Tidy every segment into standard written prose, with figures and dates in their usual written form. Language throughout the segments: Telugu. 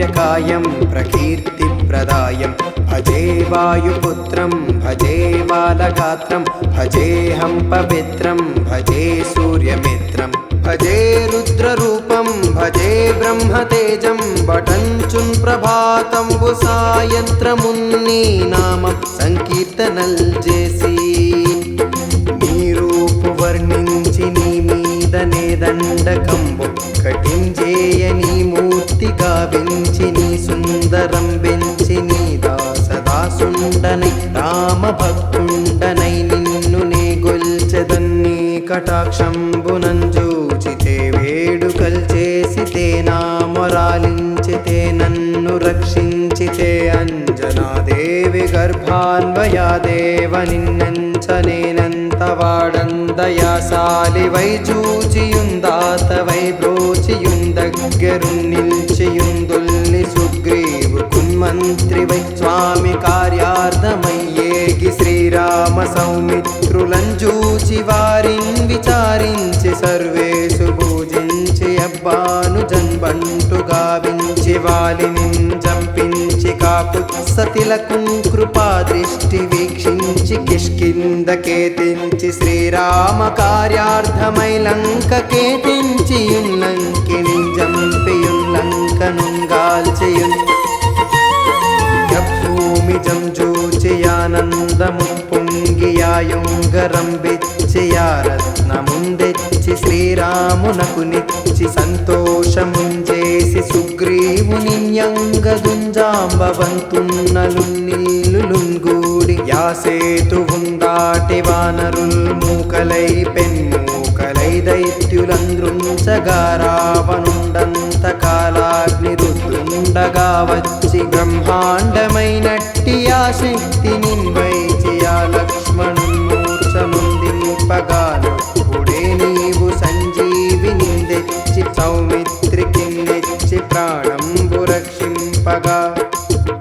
काव्यकायं प्रकीर्तिप्रदायं भजे वायुपुत्रं भजे बालगात्रं भजेऽहं पवित्रं भजे सूर्यमित्रं भजे रुद्ररूपं भजे ब्रह्मतेजं पठञ्चुन् ప్రభాతంబు సాయంత్రమున్ని నామం సంకీర్తనల్ చేసి నీ రూపు వర్ణించి నీ మీదనే దండకంబు కటించేయ నీ మూర్తి గావించి నీ సుందరం వెంచి నీ దాసదాసుండనై రామ భక్తుండనై నిన్ను నే గొల్చెదన్ని కటాక్షంబునంజూచితే వేడుకల్ చేసితే నా మొరాలించితే నన్ను రక్షించితే అంజనాదేవి గర్భాన్వయాదేవ నిన్నెంచనేనంత వాడందయాసాలివై చూచియుందాతవై బ్రోచియుందగ్గరున్ నిల్చియుందుల్ని సుగ్రీవు కున్మంత్రివై స్వామి కార్యార్థమయ్యేగి శ్రీరామ సౌమిత్రులంజూచి వారిన్ విచారించి సర్వేషు పూజించి అబ్బాను జన్బంటు గావించి వాలిని జంపించి కాకుత్సతిలకున్ కృపా దృష్టి వీక్షించి కిష్కిందకేతించి శ్రీరామ కార్యార్థమై లంకకేతించి లంకిని జంపియున్ లంకనుంగాల్చియున్ భూమి జంజూచియానందము పొంగియాయుంగరం బిచ్చియా రత్నముందెచ్చి శ్రీరామునకు నిచ్చి సంతోషముంచేసి సుగ్రీవుని యంగదుంజాంబవంతున్నలు నీలులుంగూడి యాసేతువుందాటి వానరుల్ మూకలై పెన్మూకలై దైత్యులంద్రుంచగా రావణుండంత కాలాగ్ని రుద్రుండగా వచ్చి బ్రహ్మాండమైనట్టి ఆ శక్తి నిన్వైచి ఆ లక్ష్మణుమూర్ఛముందింపగానప్పుడే నీవు సంజీవిని తెచ్చి సౌమిత్రికి నెచ్చి ప్రాణంబు రక్షింపగా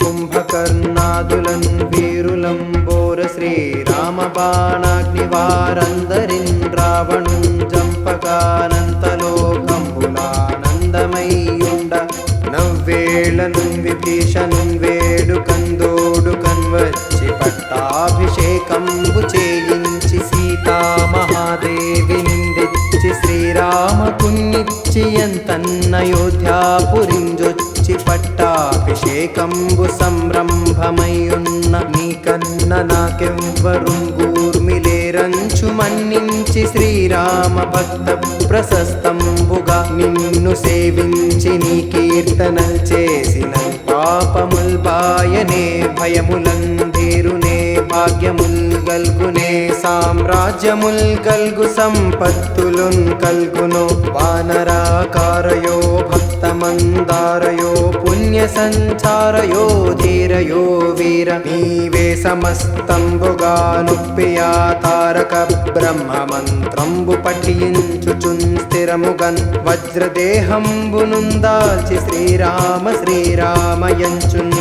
కుంభకర్ణాదులన్ వీరులంబోర శ్రీరామ బాణాగ్ని వారందరిన్ రావణున్ జంపగానంతలోకంబులానందమయ్యుండ నవ్వేళను విభీషణున్ వేడుకందోడుకన్ వచ్చి పట్టాభిషేకంబు చేయించి సీతామహాదేవి నిందెచ్చి శ్రీరామకున్నిచ్చి ఎంతన్నయోధ్యాపురింజొచ్చి పట్టాభిషేకంబు సంరంభమయ్యున్న నీకన్న నాకెవ్వరుంగూర్మిలేరంచు మన్నించి శ్రీరామ భక్త ప్రశస్తంబుగా నిన్ను సేవించి నీ కీర్తనల్ చేసిన పాపముల్ బాయనే భయములందేరునే భాగ్యముల్ గల్గునే సామ్రాజ్యముల్ గల్గు సంపత్తులున్ కల్గును వానరాకారయో భక్తమందారయో పుణ్య సంచారయో ధీరయో వీర నీవే సమస్తంబుగా నుప్పియా తారక బ్రహ్మ మంత్రంబు పఠించుచున్ స్థిరముగన్ వజ్రదేహంబునుందాల్చి శ్రీరామ శ్రీరామయంచున్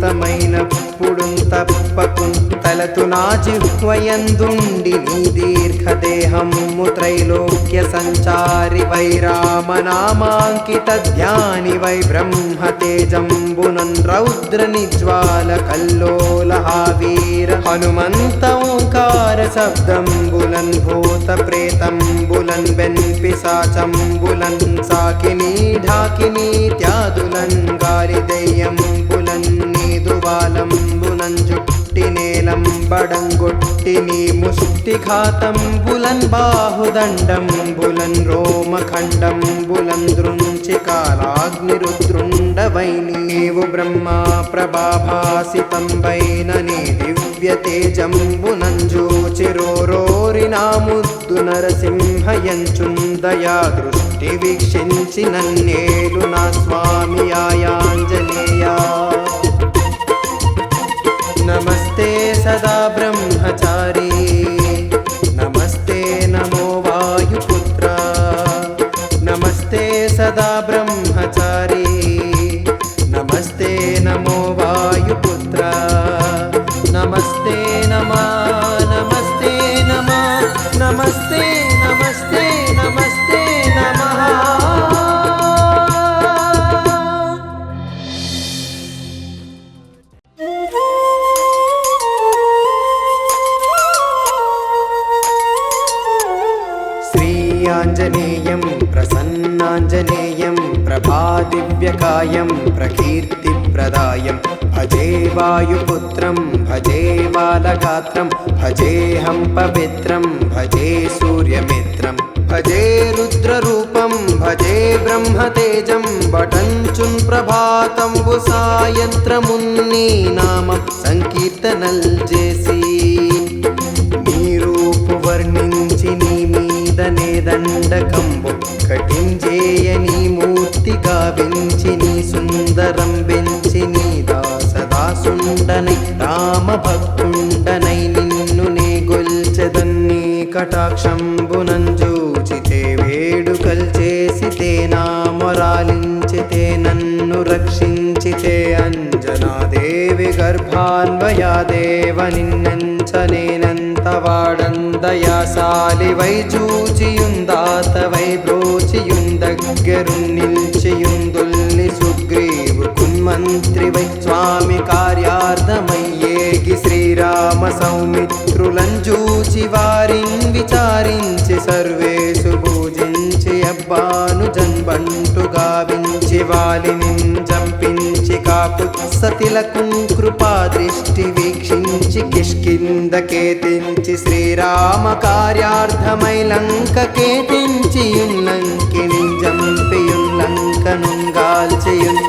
మనఃపూతమైనప్పుడున్ తప్పకున్ తలతు నా జిహ్వయందుండి నీ దీర్ఘదేహము త్రైలోక్య సంచారి వై రామనామాంకిత ధ్యాని వై బ్రహ్మతేజంబునన్ రౌద్ర నిజ్వాల కల్లోల వీర హనుమంత ఓంకార శబ్దంబులన్ భూత ప్రేతంబులన్ వెన్పిశాచంబులన్ సాకిని ఢాకిని త్యాదులన్ గాలి దెయ్యంబులన్ నీదువాలంబులన్ జుట్టి నేలంబడంగొట్టి నీ ముష్టిఘాతంబులన్ బాహుదండంబులన్ రోమఖండంబులన్ దృంచి కాలాగ్నిరుద్రుండవై నీవు బ్రహ్మ ప్రభాభాసితంబైన నీ దివ్య తేజంబునంజూచిరోరోరి నా ముద్దు నరసింహయంచున్ దయా దృష్టి వీక్షించి నన్నేలు నా స్వామి ఆయాంజనేయా నమస్తే సదా బ్రహ్మచారి నమస్తే నమో వాయుపుత్ర నమస్తే సదా బ్రహ్మచారి నమస్తే నమో వాయుపుత్ర నమస్తే నమా నమస్తే నమా నమస్తే నమస్తే నమస్తే నమః दिव्यकायं प्रकीर्तिप्रदायं भजे वायुपुत्रं भजे बालगात्रं भजेऽहं पवित्रं भजे सूर्यमित्रं भजे रुद्ररूपं भजे ब्रह्मतेजं वटञ्चुन् ప్రభాతంబు సాయంత్రమున్ని నామం సంకీర్తనల్ చేసి నీ రూపు వర్ణించి నీ మీదనే దండకంబు కటించేయ నీ మూర్తి గావించి నీ సుందరం వెంచి నీ దాసదాసుండనై రామ భక్తుండనై నిన్ను నే గొల్చెదన్ని కటాక్షంబునంజూచితే వేడుకల్ చేసితే నా మొరాలించితే నన్ను రక్షించితే అంజనాదేవి గర్భాన్వయాదేవ నిన్నెంచనేనంత వాడందయాసాలి వై చూచియుందాతవై బ్రోచియుందగ్గరున్ నిల్చియుందుల్ని సుగ్రీవు కున్మంత్రి వై స్వామి కార్యార్థమయ్యేగి శ్రీరామ సౌమిత్రులంజూచి వారిన్ విచారించి సర్వేసు పూజించి అబ్బాను జన్బంటు గావించి వాలిని జంపించి కాకుత్సతిలకున్ కృపా దృష్టి వీక్షించి కిష్కిందకేతించి శ్రీరామ కార్యార్థమై లంకకేతించి లంకిని జంపియున్ లంకనుంగాల్చియున్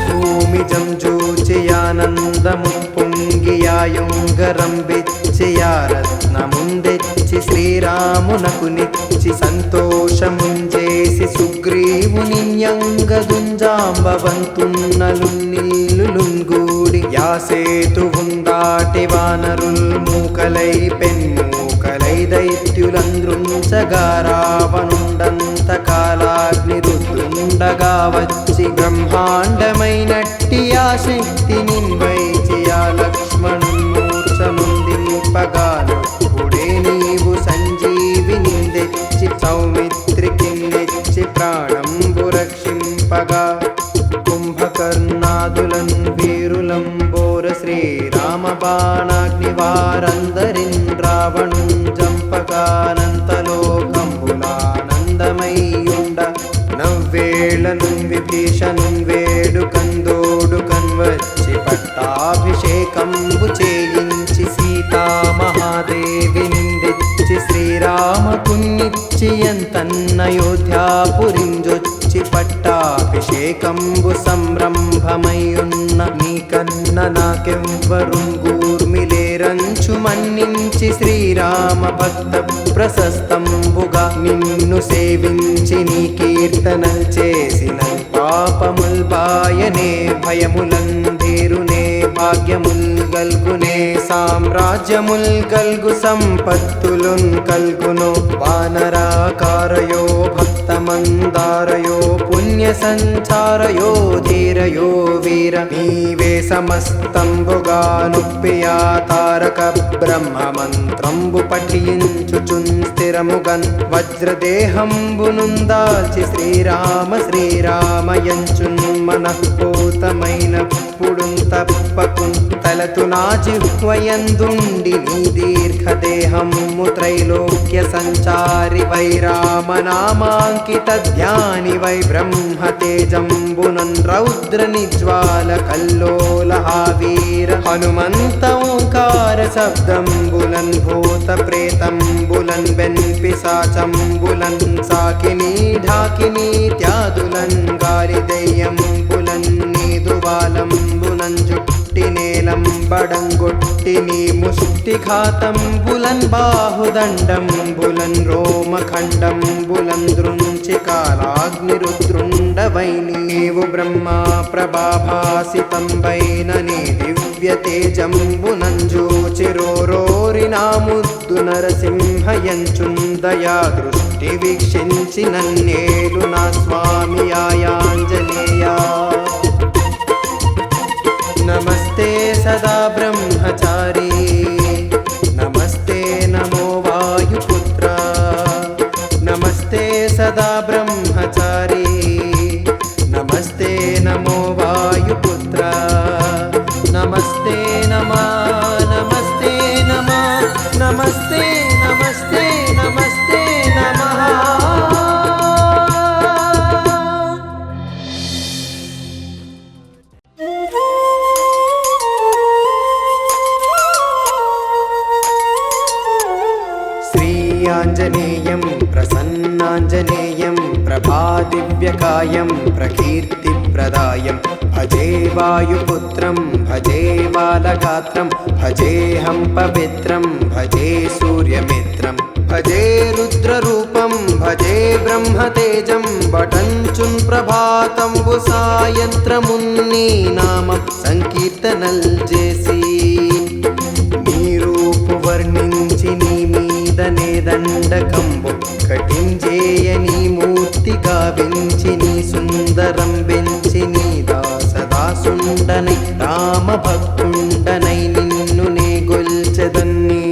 భూమి జంజూచియానందము పొంగియాయుంగరం బిచ్చియా రత్నముందెచ్చి శ్రీరామునకు నిచ్చి సంతోషముంజేసి సుగ్రీవుని యంగదుంజాంబవంతున్నలు నిల్లులుంగూడి యాసేతువుందాటి వానరుల్ మూకలై పెన్మూకలై దైత్యులంద్రుంచగా రావణుండంత కాలాగ్ని రుద్రుండగా వచ్చి బ్రహ్మాండమైనట్టి ఆ శక్తి నిన్వైచి ఆ లక్ష్మణుమూర్ఛనుందింపగాను పుడే నీవు సంజీవిని తెచ్చి సౌమిత్రికి నెచ్చి ప్రాణంబు రక్షింపగా కుంభకర్ణాదులన్ వీరులంబోర శ్రీరామ బాణాగ్ని వారందరిన్ రావణుం జంపకానంతలోకంబులానందమయ్యుండ నవ్వేళను విభీషణుం వేడుకందోడుకన్ వచ్చి పట్టాభిషేకంబు చేయించి సీతామహాదేవి నిందెచ్చి శ్రీరామకున్నిచ్చి ఎంతన్నయోధ్యాపురింజొచ్చి పట్టాభిషేకంబు సంరంభమయ్యున్న నీకన్న నాకెవ్వరుంగూర్మిలేరంచు మన్నించి శ్రీరామ భక్త ప్రశస్తంబుగా నిన్ను సేవించి నీ కీర్తనల్ చేసిన పాపముల్ బాయనే భయములందేరునే భాగ్యముల్ గల్గునే సామ్రాజ్యముల్ గల్గు సంపత్తులున్ కల్గును వానరాకారయో భక్తమందారయో పుణ్య సంచారయో ధీరయో వీర నీవే సమస్తంబుగా నుప్పియా తారక బ్రహ్మ మంత్రంబు పఠించుచున్ స్థిరముగన్ వజ్రదేహంబునుందాల్చి శ్రీరామ శ్రీరామయంచున్ మనఃపూతమైన పుడున్ తప్పకున్ తలతు నా జిహ్వయందుండి నీ దీర్ఘదేహము త్రైలోక్య సంచారి వై రామనామాంకిత ధ్యాని వై బ్రహ్మతేజంబునన్ రౌద్ర నిజ్వాల కల్లోల వీర హనుమంత ఓంకార శబ్దంబులన్ భూత ప్రేతంబులన్ వెన్పిశాచంబులన్ సాకిని ఢాకిని త్యాదులన్ గాలి దెయ్యంబులన్ నీదువాలంబులన్ జుట్టి నేలంబడంగొట్టి నీ ముష్టిఘాతంబులన్ బాహుదండంబులన్ రోమఖండంబులన్ దృంచి కాలాగ్నిరుద్రుండవై నీవు బ్రహ్మా ప్రభాభాసితంబైన నీ దివ్య తేజంబునంజూచిరోరోరి నా ముద్దు నరసింహయంచున్ దయా దృష్టి వీక్షించి నన్నేలు నా స్వామి ఆయాంజనేయా నమస్తే సదా బ్రహ్మచారి నమస్తే నమో వాయుపుత్ర నమస్తే సదా బ్రహ్మచారి నమస్తే నమో వాయుపుత్ర నమస్తే నమా నమస్తే నమా నమస్తే నమస్తే నమస్తే నమః कायं प्रकीर्तिप्रदायं भजे वायुपुत्रं भजे बालगात्रं भजेऽहं पवित्रं भजे सूर्यमित्रं भजे रुद्ररूपं भजे ब्रह्मतेजं वटञ्चुन् ప్రభాతంబు సాయంత్రమున్ని నామం సంకీర్తనల్ చేసి నీ రూపు వర్ణించి నీ మీదనే దండకంబు కటించేయ నీ మూర్తి గావించి నీ సుందరం వెంచి నీ దాసదాసుండనై రామ భక్తుండనై నిన్ను నే గొల్చెదన్ని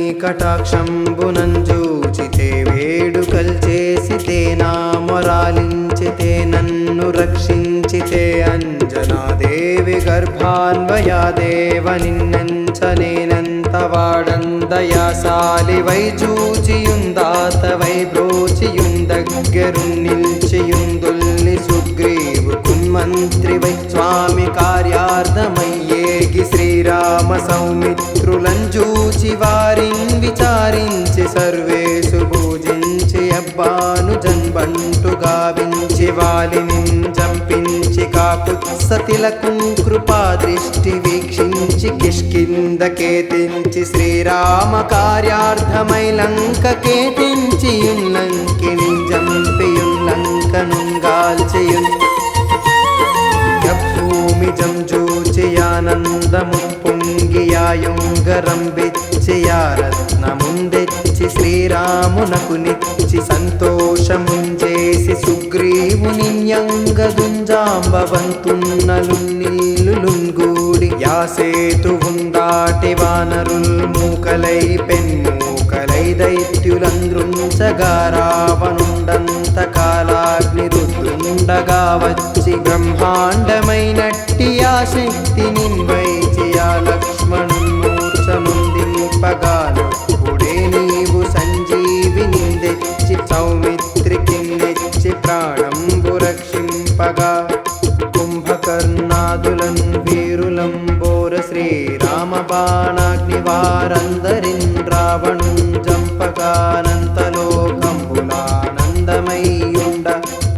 కటాక్షంబునంజూచితే వేడుకల్ చేసితే నా మొరాలించితే నన్ను రక్షించితే అంజనాదేవి గర్భాన్వయాదేవ నిన్నెంచనేనంత వాడందయాసాలి వై చూచియుందాత వై బ్రోచియుందగ్గరున్ నిల్చియుందుల్ని సుగ్రీవు కున్మంత్రి వై స్వామి కార్యార్థమయ్యేగి శ్రీరామ సౌమిత్రులంజూచి వారిన్ విచారించి సర్వేషు పూజించి అబ్బాను జన్బంటు గావించి వాలిని జంపించి కాకుత్సతిలకుం కృపా దృష్టి వీక్షించి కిష్కిందకేతించి శ్రీరామ కార్యార్థమై లంకకేతించి లంకిని జంపియున్ లంకనుంగాల్చియున్ భూమి జంజూచియానందము పొంగియాయుంగరం బిచ్చియా రత్నముందెచ్చి శ్రీరామునకు నిచ్చి సంతోషముంజేసి సుగ్రీవుని యంగదుంజాంబవంతున్నలు నిల్లులుంగూడి యాసేతువుందాటి వానరుల్ మూకలై పెన్మూకలై దైత్యులంద్రుంచగా రావణుండంత కాలాగ్ని రుద్రుండగా వచ్చి బ్రహ్మాండమైనట్టి ఆ శక్తి నిన్వైచి ఆ లక్ష్మణుమూర్ఛనుందింపగాను పుడే నీవు సంజీవిని తెచ్చి సౌమిత్రికి నెచ్చి ప్రాణంబు రక్షింపగా కుంభకర్ణాదులన్ వీరులంబోర శ్రీరామ బాణాగ్ని వారందరిన్ రావణుం జంపకానంతలోకంబులానందమయ్యుండ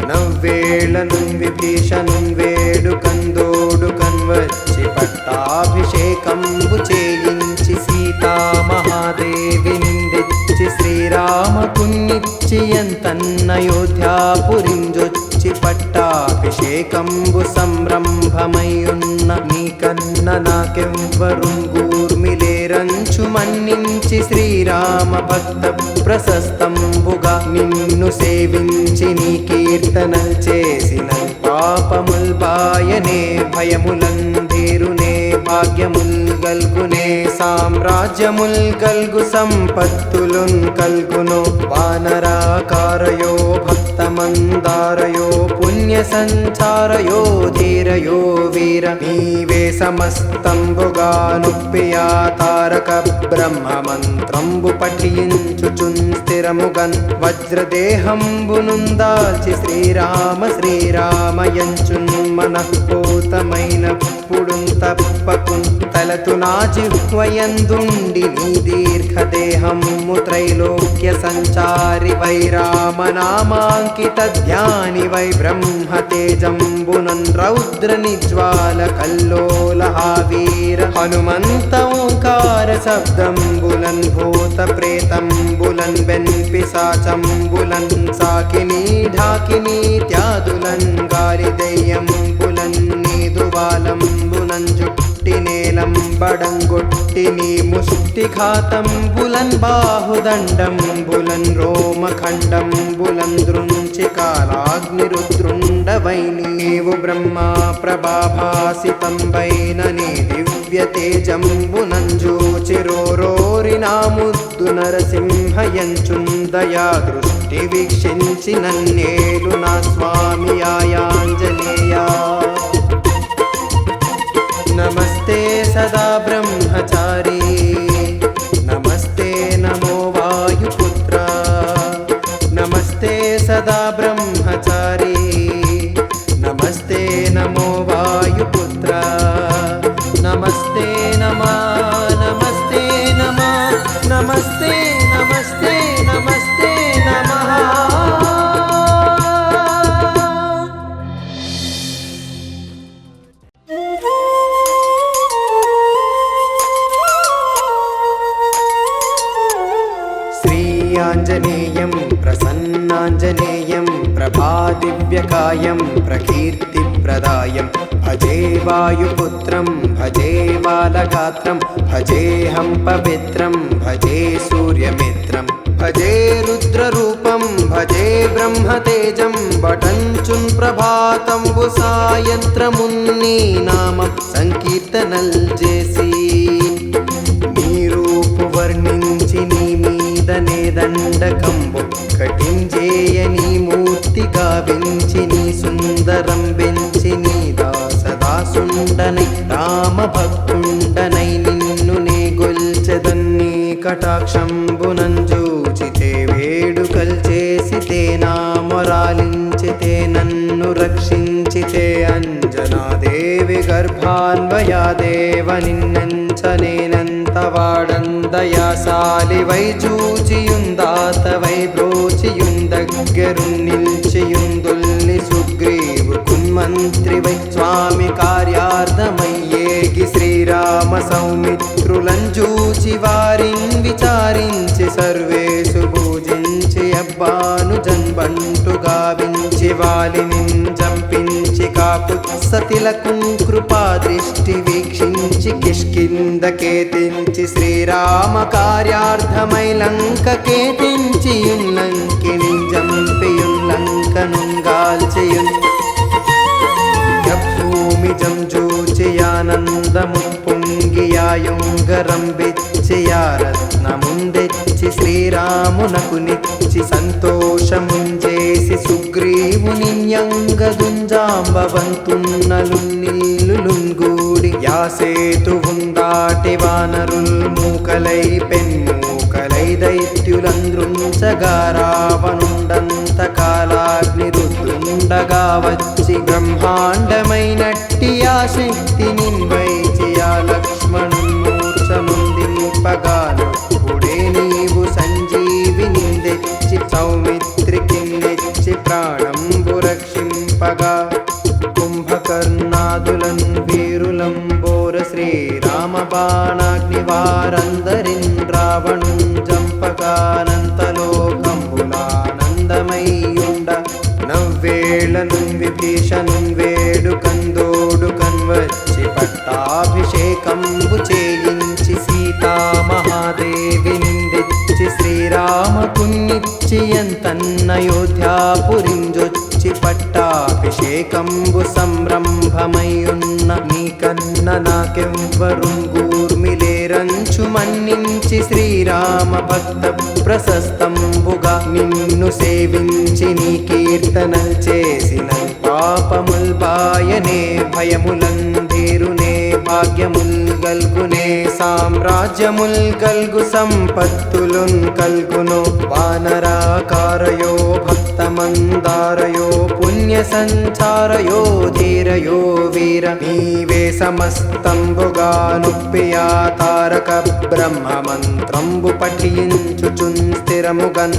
నవ్వేళను విభీషణుం వేడుకందోడుకన్ వచ్చి పట్టాభిషేకంబు చేయించి సీతామహాదేవి నిందెచ్చి శ్రీరామకున్నిచ్చి ఎంతన్నయోధ్యాపురింజొచ్చి పట్టాభిషేకంబు సంరంభమయ్యున్న నీకన్న నాకెవ్వరుంగూర్మిలేరంచు మన్నించి శ్రీరామ భక్త ప్రశస్తంబుగా నిన్ను సేవించి నీ కీర్తనల్ చేసిన పాపముల్ బాయనే భయములందీరునే భాగ్యముల్ గల్గునే సామ్రాజ్యముల్ గల్గు సంపత్తులున్ కల్గును వానరాకారయో భక్తమందారయో పుణ్య సంచారయో ధీరయో వీర నీవే సమస్తంబుగా నుప్పియా తారక బ్రహ్మ మంత్రంబు పఠించుచున్ స్థిరముగన్ వజ్రదేహంబునుందాల్చి శ్రీరామ శ్రీరామయంచున్ మనఃపూతమైన పుడున్ తప్పకున్ తలతు నా జిహ్వయందుండి నీ దీర్ఘదేహము త్రైలోక్య సంచారి వై రామనామాంకిత ధ్యాని వై బ్రహ్మతేజంబునన్ రౌద్ర నిజ్వాల కల్లోల వీర హనుమంత ఓంకార శబ్దంబులన్ భూత ప్రేతంబులన్ వెన్పిశాచంబులన్ సాకిని ఢాకిని త్యాదులన్ గాలి దెయ్యంబులన్ నీదువాలంబులన్ జుట్టి నేలంబడంగొట్టి నీ ముష్టిఘాతంబులన్ బాహుదండంబులన్ రోమఖండంబులన్ దృంచి కాలాగ్నిరుద్రుండవై నీవు బ్రహ్మా ప్రభాభాసితంబైన నీ దివ్య తేజంబునంజూచిరోరోరి నా ముద్దు నరసింహయంచున్ దయా దృష్టి వీక్షించి నన్నేలు నా స్వామి ఆయాంజనేయా నమస్తే సదా బ్రహ్మచారి నమస్తే నమో వాయుపుత్ర నమస్తే సదా బ్రహ్మచారి నమస్తే నమో వాయుపుత్ర నమస్తే నమా నమస్తే నమా నమస్తే నమస్తే నమస్తే నమః प्रकायं प्रकीर्तिप्रदायं भजे वायुपुत्रं भजे बालगात्रं भजेऽहं पवित्रं भजे सूर्यमित्रं भजे रुद्ररूपं भजे ब्रह्मतेजं बटञ्चुन् ప్రభాతంబు సాయంత్రమున్ని నామం సంకీర్తనల్ చేసి నీ రూపు వర్ణించి నీ మీదనే దండకంబు కటించేయ నీ మూర్తి గావించి నీ సుందరం వెంచి నీ దాసదాసుండనై రామ భక్తుండనై నిన్ను నే గొల్చెదన్ని కటాక్షంబునంజూచితే వేడుకల్ చేసితే నా మొరాలించితే నన్ను రక్షించితే అంజనాదేవి గర్భాన్వయాదేవ నిన్నెంచనేనంత వాడందయాసాలి వై చూచియుందాత వై బ్రోచియుందగ్గరున్ నిల్చియుందుల్ని సుగ్రీవు కున్మంత్రి వై స్వామి కార్యార్థమయ్యేగి శ్రీరామ సౌమిత్రులంజూచి వారిన్ విచారించి సర్వేషు పూజించి అబ్బాను జన్బంటు గావించి వాలిని జంపించి కాకుత్సతిలకుం కృపా దృష్టి వీక్షించి కిష్కిందకేతించి శ్రీరామ కార్యార్థమై లంకకేతించియున్ లంకిని జంపియున్ లంకనుంగాల్చియున్ భూమి జంజూచియానందము పొంగియాయుంగరం బిచ్చియా రత్నముందెచ్చి శ్రీరామునకు నిచ్చి సంతోషముంజేసి సుగ్రీవుని యంగదుంజాంబవంతున్నలు నిల్లులుంగూడి యాసేతువుందాటి వానరుల్ మూకలై పెన్మూకలై దైత్యులంద్రుంచగా రావణుండంత కాలాగ్ని రుద్రుండగా వచ్చి బ్రహ్మాండమైనట్టి ఆ శక్తి నిన్వైచి ఆ లక్ష్మణుమూర్ఛనుందింపగాను పుడే నీవు సంజీవిని తెచ్చి సౌమిత్రికి నెచ్చి ప్రాణంబు రక్షింపగా కుంభకర్ణాదులన్ వీరులంబోర శ్రీరామ బాణాగ్ని వారందరిన్ రావణుం జంపకానంతలోకంబులానందమయ్యుండ నవ్వేళను విభీషణుం వేడుకందోడుకన్ వచ్చి పట్టాభిషేకంబు చేయించి సీతామహాదేవి నిందెచ్చి శ్రీరామకున్నిచ్చి ఎంతన్నయోధ్యాపురింజొచ్చి పట్టాభిషేకంబు సంరంభమయ్యున్న నీకన్న నాకెవ్వరుంగూర్మిలేరంచు మన్నించి శ్రీరామ భక్త ప్రశస్తంబుగా నిన్ను సేవించి నీ కీర్తనల్ చేసిన పాపముల్ బాయనే భయములందీరునే భాగ్యముల్ గల్గునే సామ్రాజ్యముల్ గల్గు సంపత్తులున్ కల్గును వానరాకారయో భక్తమందారయో పుణ్య సంచారయో ధీరయో వీర నీవే సమస్తంబుగా నుప్పియా తారక బ్రహ్మ మంత్రంబు పఠించుచున్ స్థిరముగన్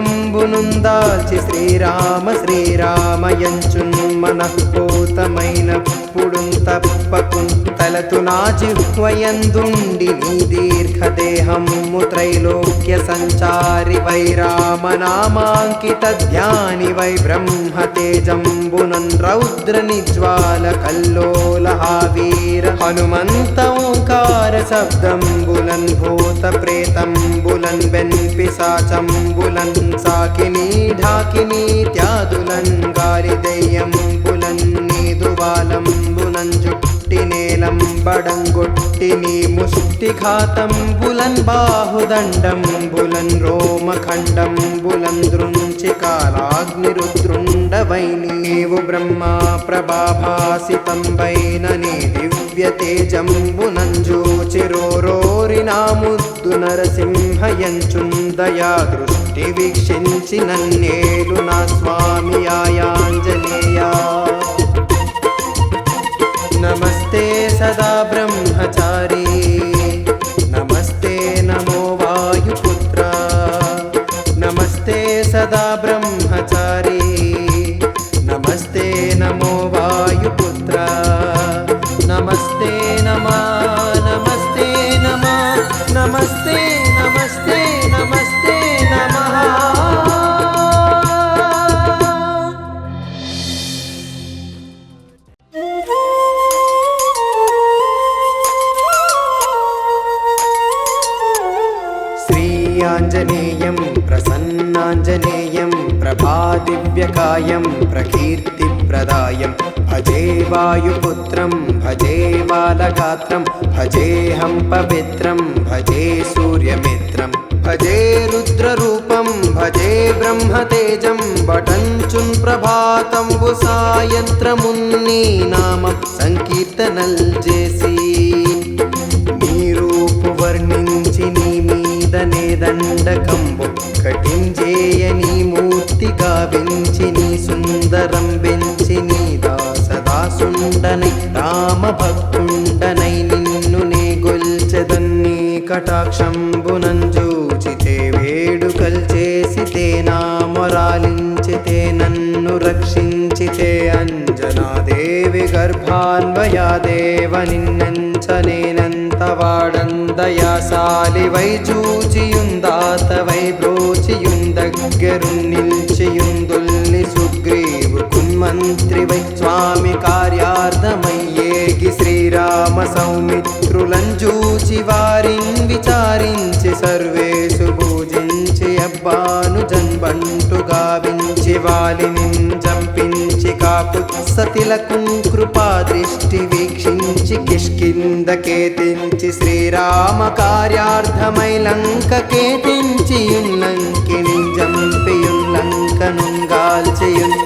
వజ్రదేహంబునుందాల్చి శ్రీరామ శ్రీరామయంచున్ మనఃపూతమైన పుడున్ తప్పకున్ తలతు నా జిహ్వయందుండి నీ దీర్ఘదేహము త్రైలోక్య సంచారి వై రామనామాంకిత ధ్యాని వై బ్రహ్మతేజంబునన్ రౌద్ర నిజ్వాల కల్లోల వీర హనుమంత ఓంకార శబ్దంబులన్ భూత ప్రేతంబులన్ వెన్పిశాచంబులన్ సాకిని ఢాకిని త్యాదులన్ గాలి దెయ్యంబులన్ నీదువాలంబులన్ జుట్టి నేలంబడంగొట్టి నీ ముష్టిఘాతంబులన్ బాహుదండంబులన్ రోమఖండంబులన్ దృంచి కాలాగ్నిరుద్రుండవై నీవు బ్రహ్మా ప్రభాభాసితంబైన నీ దివ్య తేజంబునంజూచిరోరోరి నా ముద్దు నరసింహయంచున్ దయా దృష్టి వీక్షించి నన్నేలు నా స్వామి ఆయాంజనేయా నమస్తే సదా బ్రహ్మచారి నమస్తే నమో వాయుపుత్ర నమస్తే సదా బ్రహ్మచారి నమస్తే నమో వాయుపుత్ర నమస్తే నమా నమస్తే నమా నమస్తే నమస్తే నమస్తే నమః दिव्यकायं प्रकीर्तिप्रदायं भजे वायुपुत्रं भजे बालगात्रं भजेऽहं पवित्रं भजे सूर्यमित्रं भजे रुद्ररूपं भजे ब्रह्मतेजं बटञ्चुन् ప్రభాతంబు సాయంత్రమున్ని నామం సంకీర్తనల్ చేసి నీ రూపు వర్ణించి నీ మీదనే దండకంబు కటించేయ నీ మూర్తి గావించి నీ సుందరం వెంచి నీ దాసదాసుండనై రామ భక్తుండనై నిన్ను నే గొల్చెదన్ని కటాక్షంబునంజూచితే వేడుకల్ చేసితే నా మొరాలించితే నన్ను రక్షించితే అంజనాదేవి గర్భాన్వయాదేవ నిన్నెంచనేనంత వాడందయాసాలి వై చూచియుందాత వై బ్రోచియుందగ్గరున్ నిల్చియుందుల్ని సుగ్రీవు కున్మంత్రి వై స్వామి కార్యార్థమయ్యేగి శ్రీరామ సౌమిత్రులంజూచి వారిన్ విచారించి సర్వేషు పూజించి అబ్బాను జన్బంటు గావించి వాలిని జంపించి కాకుత్సతిలకుం కృపా దృష్టి వీక్షించి కిష్కిందకేతించి శ్రీరామ కార్యార్థమై లంకకేతించి లంకిని జంపియున్ లంకనుంగాల్చియున్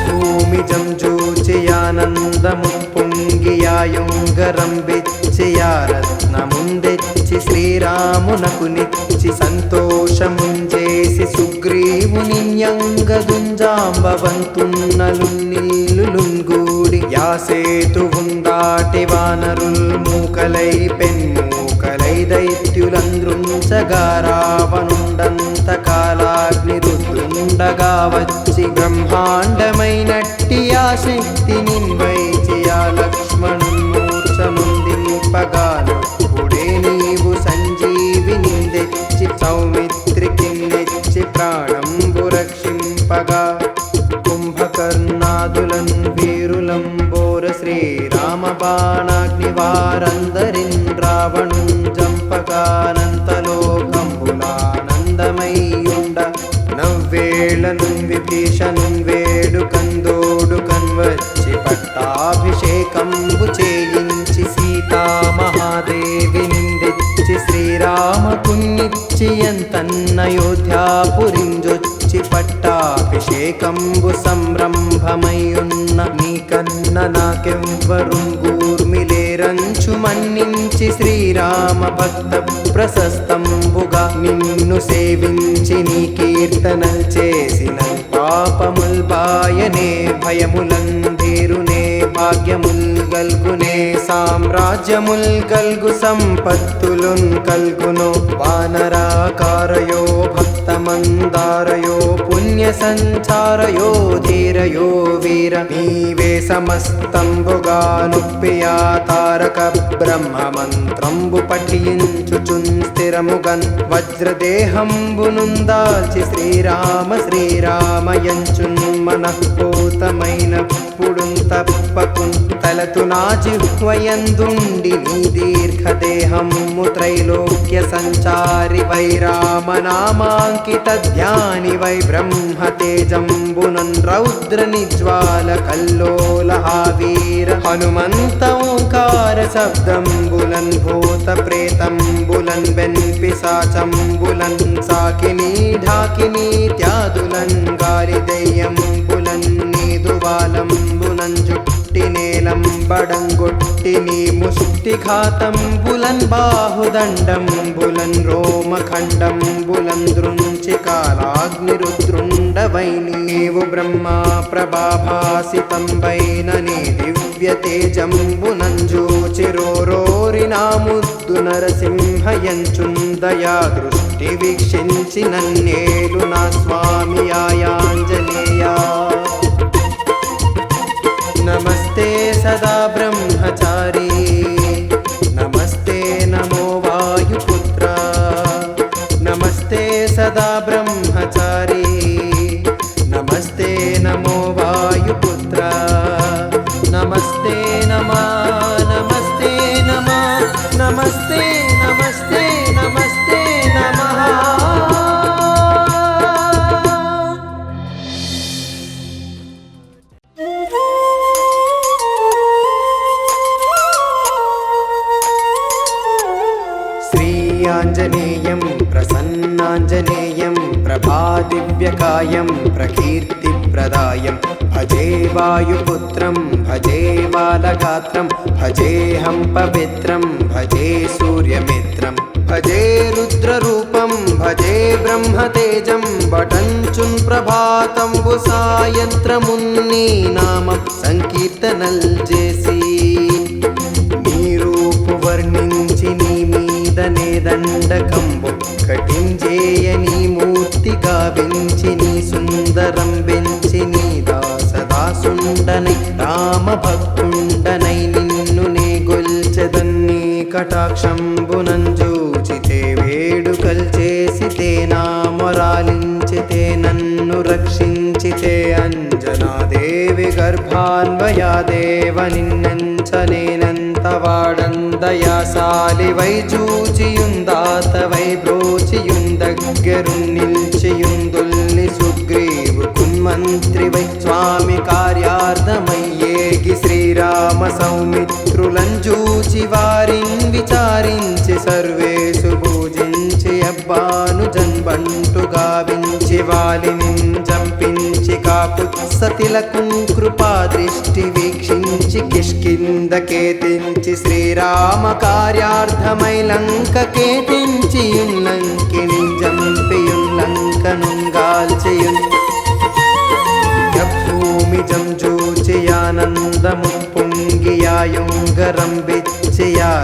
భూమి జంజూచియానందము పొంగియాయుంగరం బిచ్చియా రత్నముందెచ్చి శ్రీరామునకు నిచ్చి సంతోషముంజేసి సుగ్రీవుని యంగదుంజాంబవంతున్నలు నిల్లులుంగూడి యాసేతువుందాటి వానరుల్ మూకలై పెన్మూకలై దైత్యులంద్రుంచగా రావణుండంత కాలాగ్ని రుద్రుండగా వచ్చి బ్రహ్మాండమైనట్టి ఆ శక్తి నిన్వైచి ఆ లక్ష్మణుమూర్ఛనుందింపగాను పుడే నీవు సంజీవిని తెచ్చి సౌమిత్రికి నెచ్చి ప్రాణంబు రక్షింపగా కుంభకర్ణాదులన్ వీరులంబోర శ్రీరామ బాణాగ్ని వారందరిన్ రావణుం జంపగానంతలోకంబులానందమయ్యుండ నవ్వేళను విభీషణుం వేడుకందోడుకన్ వచ్చి పట్టాభిషేకంబు చేయించి సీతామహాదేవి నిందెచ్చి శ్రీరామకున్నిచ్చి ఎంతన్నయోధ్యాపురింజొచ్చి పట్టాభిషేకంబు సంరంభమయ్యున్న నీకన్న నాకెవ్వరుంగూర్మిలేరంచు మన్నించి శ్రీరామ భక్త ప్రశస్తంబుగా నిన్ను సేవించి నీ కీర్తనల్ చేసిన పాపముల్ బాయనే భయములందీరునే భాగ్యముల్ గల్గునే సామ్రాజ్యముల్ గల్గు సంపత్తులున్ కల్గును వానరాకారయో భక్తమందారయో పుణ్య సంచారయో ధీరయో వీర నీవే సమస్తంబుగా నుప్పియా తారక బ్రహ్మ మంత్రంబు పఠించుచున్ స్థిరముగన్ వజ్రదేహంబునుందాల్చి శ్రీరామ శ్రీరామయంచున్ మనఃపూతమైన పుడున్ తప్పకున్ తలతు నా జిహ్వయందుండి నీ దీర్ఘదేహము త్రైలోక్య సంచారి వై రామనామాంకిత ధ్యాని వై బ్రహ్మతేజంబునన్ రౌద్ర నిజ్వాల కల్లోల వీర హనుమంత ఓంకార శబ్దంబులన్ భూత ప్రేతంబులన్ వెన్పిశాచంబులన్ సాకిని ఢాకిని త్యాదులన్ గాలి దెయ్యంబులన్ నీదువాలంబులన్ జుట్టి నేలంబడంగొట్టి నీ ముష్టిఘాతంబులన్ బాహుదండంబులన్ రోమఖండంబులన్ దృంచి కాలాగ్నిరుద్రుండవై నీవు బ్రహ్మా ప్రభాభాసితంబైన నీ దివ్య తేజంబునంజూచిరోరోరి నా ముద్దు నరసింహయంచున్ దయా దృష్టి వీక్షించి నన్నేలు నా స్వామి ఆయాంజనేయా నమస్తే సదా బ్రహ్మచారి నమస్తే నమో వాయుపుత్ర నమస్తే సదా బ్రహ్మచారి నమస్తే నమో వాయుపుత్ర నమస్తే నమా నమస్తే నమా నమస్తే నమస్తే నమస్తే నమః प्रसन्नाञ्जनेयं प्रभादिव्यकायं प्रकीर्तिप्रदायं भजे वायुपुत्रं भजे बालगात्रं भजेऽहं पवित्रं भजे सूर्यमित्रं भजे रुद्ररूपं भजे ब्रह्मतेजं वटञ्चुन् ప్రభాతంబు సాయంత్రమున్ని నామం సంకీర్తనల్ చేసి నీ రూపు వర్ణించి నీ మీదనే దండకంబు కటించేయ నీ మూర్తి గావించి నీ సుందరం వెంచి నీ దాసదాసుండనై రామ భక్తుండనై నిన్ను నే గొల్చెదన్ని కటాక్షంబునంజూచితే వేడుకల్ చేసితే నా మొరాలించితే నన్ను రక్షించితే అంజనాదేవి గర్భాన్వయాదేవ నిన్నెంచనేనంత వాడందయాసాలి వై చూచియుందాత వై బ్రోచియుందగ్గరున్ నిల్చియుందుల్ని సుగ్రీవు కున్మంత్రి వై స్వామి కార్యార్థమయ్యేగి శ్రీరామ సౌమిత్రులంజూచి వారిన్ విచారించి సర్వేసు పూజించి అబ్బాను జన్బంటు గావించి వాలిని జంపించి కాకుత్సతిలకున్ కృపా దృష్టి వీక్షించి కిష్కిందకేతించి శ్రీరామ కార్యార్థమై లంకకేతించి లంకిని జంపియున్ లంకనుంగాల్చియున్ భూమి జంజూచియానందము పొంగియాయుంగరం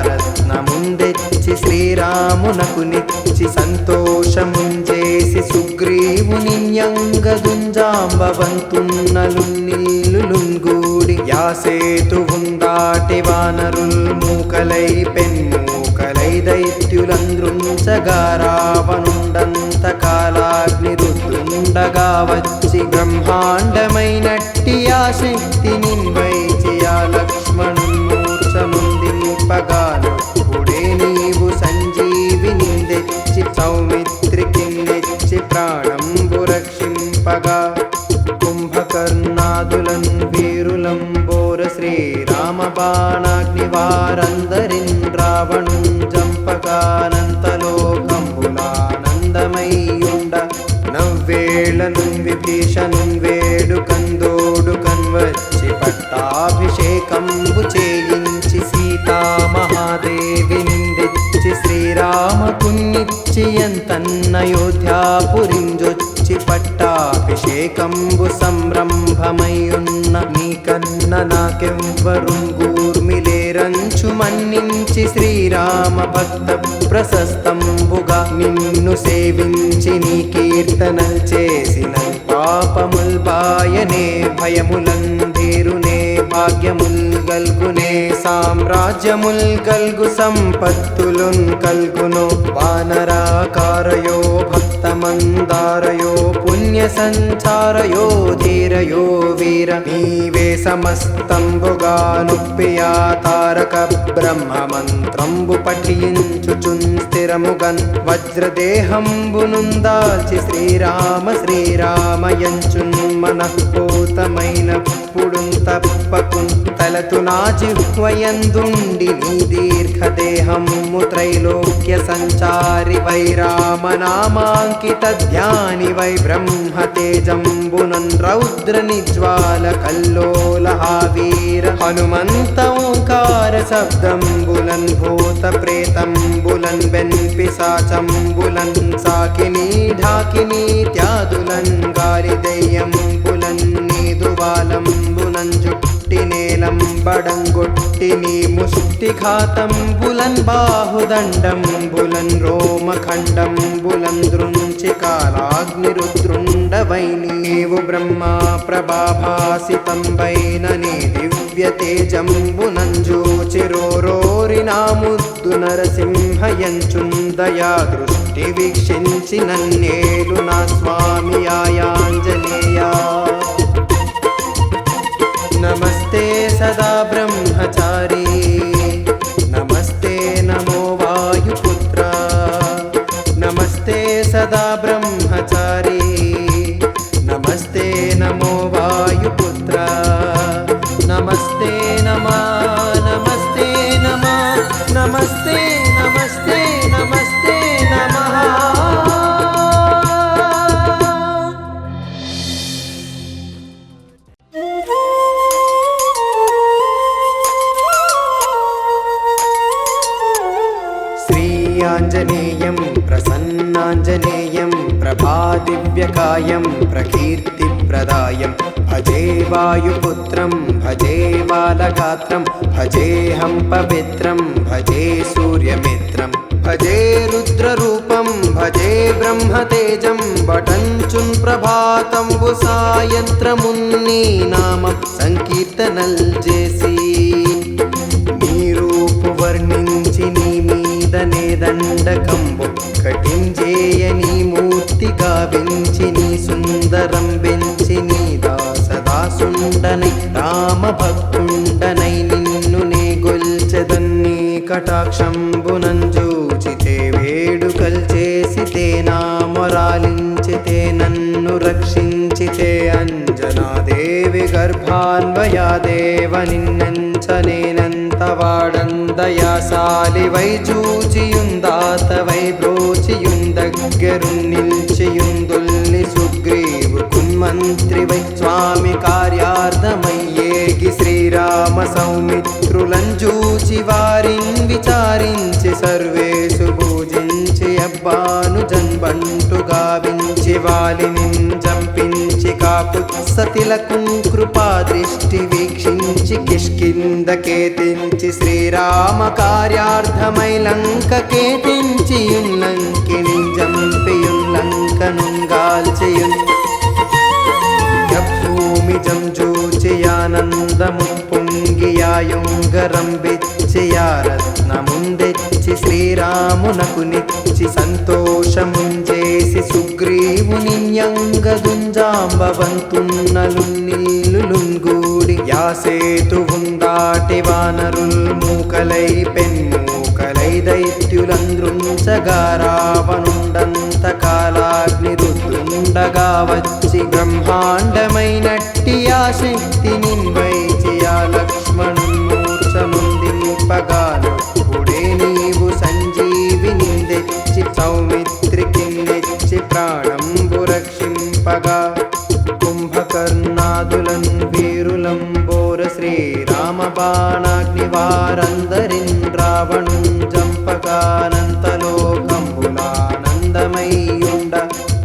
రత్నముందెచ్చి శ్రీరామునకు నిచ్చి సంతోషముంచేసి సుగ్రీవుని యంగదుంజాంబవంతున్నలు నిల్లులుంగూడి యాసేతువుందాటి వానరుల్ మూకలై పెన్మూకలై దైత్యులంద్రుంచగా రావణుండంత కాలాగ్ని రుద్రుండగా వచ్చి బ్రహ్మాండమైనట్టి ఆ శక్తి నిన్వైచి ఆ లక్ష్మణుమూర్ఛముందింపగానొప్పుడే నీవు సంజీవిని తెచ్చి సౌమిత్రికి నెచ్చి ప్రాణంబు రక్షింపగా కుంభకర్ణాదులన్ వీరులంబోర శ్రీరామ బాణాగ్ని వారందరిన్ రావణుం జంపగానంతలోకంబులానందమయ్యుండ నవ్వేళను విభీషణుం వేడుకందోడుకన్ వచ్చి పట్టాభిషేకంబు చేయించి సీతామహాదేవి నిందెచ్చి శ్రీరామకున్నిచ్చి ఎంతన్నయోధ్యాపురింజొచ్చి పట్టాభిషేకంబు సంరంభమయ్యున్న నీకన్న నాకెవ్వరుంగూర్మిలేరంచు మన్నించి శ్రీరామ భక్త ప్రశస్తంబుగా నిన్ను సేవించి నీ కీర్తనల్ చేసిన పాపముల్ బాయనే భయములందీరునే భాగ్యముల్ గల్గునే సామ్రాజ్యముల్ గల్గు సంపత్తులున్ కల్గును వానరాకారయో భక్తమందారయో పుణ్య సంచారయో ధీరయో వీర నీవే సమస్తంబుగా నుప్పియా తారక బ్రహ్మ మంత్రంబు పఠించుచున్ స్థిరముగన్ వజ్రదేహంబునుందాల్చి శ్రీరామ శ్రీరామయంచున్ మనఃపూతమైనప్పుడున్ తప్పకున్ తలతు నా జిహ్వయందుండి నీ దీర్ఘదేహము త్రైలోక్య సంచారి వై రామనామాంకిత ధ్యాని వై బ్రహ్మతేజంబునన్ రౌద్ర నిజ్వాల కల్లోల వీర హనుమంత ఓంకార శబ్దంబులన్ భూత ప్రేతంబులన్ వెన్పిశాచంబులన్ సాకిని ఢాకిని త్యాదులన్ గాలి దయ్యంబులన్ నీదువాలంబులన్ జుట్టి నేలంబడంగొట్టి నీ ముష్టిఘాతంబులన్ బాహుదండంబులన్ రోమఖండంబులన్ దృంచి కాలాగ్నిరుద్రుండవై నీవు బ్రహ్మా ప్రభాభాసితంబైన నీ దివ్య తేజంబునంజూచిరోరోరి నా ముద్దు నరసింహయంచున్ దయా దృష్టి వీక్షించి నన్నేలు నా స్వామి ఆయాంజనేయా నమస్తే సదా బ్రహ్మచారి నమస్తే నమో వాయుపుత్ర నమస్తే సదా బ్రహ్మచారి నమస్తే నమో వాయుపుత్ర నమస్తే నమా నమస్తే నమా నమస్తే నమస్తే నమస్తే నమః वीराञ्जनेयं प्रसन्नाञ्जनेयं प्रभादिव्यकायं प्रकीर्तिप्रदायं भजे वायुपुत्रं भजे बालगात्रं भजेऽहं पवित्रं भजे सूर्यमित्रं भजे रुद्ररूपं भजे ब्रह्मतेजं वटञ्चुन् ప్రభాతంబు సాయంత్రమున్ని నామం సంకీర్తనల్ చేసి నీ రూపు వర్ణించి నీ మీదనే దండకంబు కటించేయ నీ మూర్తి గావించి నీ సుందరం వెంచి నీ దాసదాసుండనై రామ భక్తుండనై నిన్ను నే గొల్చెదన్ని కటాక్షంబునంజూచితే వేడుకల్ చేసితే నా మొరాలించితే నన్ను రక్షించితే అంజనాదేవి గర్భాన్వయాదేవ నిన్నెంచనేనంత వాడందయాసాలి వై చూచియుందాత వై బ్రోచియుందగ్గరున్ నిల్చియుందుల్ని సుగ్రీవు కున్మంత్రి వై స్వామి కార్యార్థమయ్యేగి శ్రీరామ సౌమిత్రులంజూచి వారిన్ విచారించి సర్వేషు పూజించి అబ్బాను జన్బంటు గావించి వాలిని జంపించి కాపుత్సతిలకుం కృపా దృష్టి వీక్షించి కిష్కిందకేతించి శ్రీరామ కార్యార్థమై లంకకేతించి లంకిని జంపియున్ లంకనుంగాల్చియున్ భూమి జంజూచియానందము పొంగియాయుంగరం రత్నముందెచ్చి శ్రీరామునకు నిచ్చి సంతోషముంచేసి సుగ్రీవుని యంగదుంజాంబవంతున్నలు నిల్లులుంగూడి యాసేతువుందాటి వానరుల్ మూకలై పెన్మూకలై దైత్యులంద్రుంచగా రావణుండంత కాలాగ్ని రుద్రుండగా వచ్చి బ్రహ్మాండమైనట్టి ఆ శక్తి నిన్వైచి ఆ లక్ష్మణుమూర్ఛముందింపగానొప్పుడే నీవు సంజీవిని తెచ్చి సౌమిత్రికి నెచ్చి ప్రాణంబు రక్షింపగా కుంభకర్ణాదులన్ వీరులంబోర శ్రీరామ బాణాగ్ని వారందరిన్ రావణుం జంపగానంతలోకంబులానందమయ్యుండ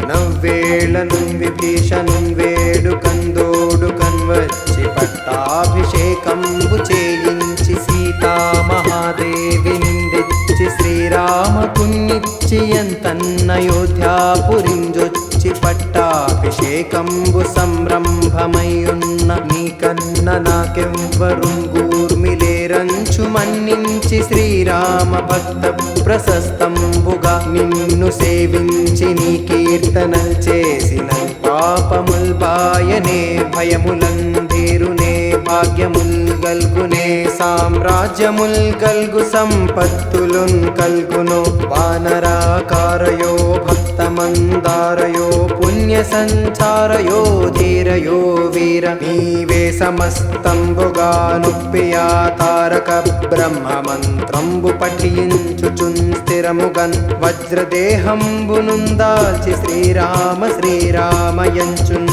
నవ్వేళను విభీషణుం వేడుకందోడుకన్ వచ్చి పట్టాభిషేకంబు చేయించి సీతామహాదేవి నిందెచ్చి శ్రీరామకున్నిచ్చి ఎంతన్నయోధ్యాపురింజొచ్చి పట్టాభిషేకంబు సంరంభమయ్యున్న నీకన్న నాకెవ్వరుంగూర్మిలేరంచు మన్నించి శ్రీరామ భక్త ప్రశస్తంబుగా నిన్ను సేవించి నీ కీర్తనల్ చేసిన పాపముల్ బాయనే భయములందీరునే భాగ్యముల్ గల్గునే సామ్రాజ్యముల్ గల్గు సంపత్తులున్ కల్గును వానరాకారయో భక్తమందారయో పుణ్య సంచారయో ధీరయో వీర నీవే సమస్తంబుగా నుప్పియా తారక బ్రహ్మ మంత్రంబు పఠించుచున్ స్థిరముగన్ వజ్రదేహంబునుందాల్చి శ్రీరామ శ్రీరామయంచున్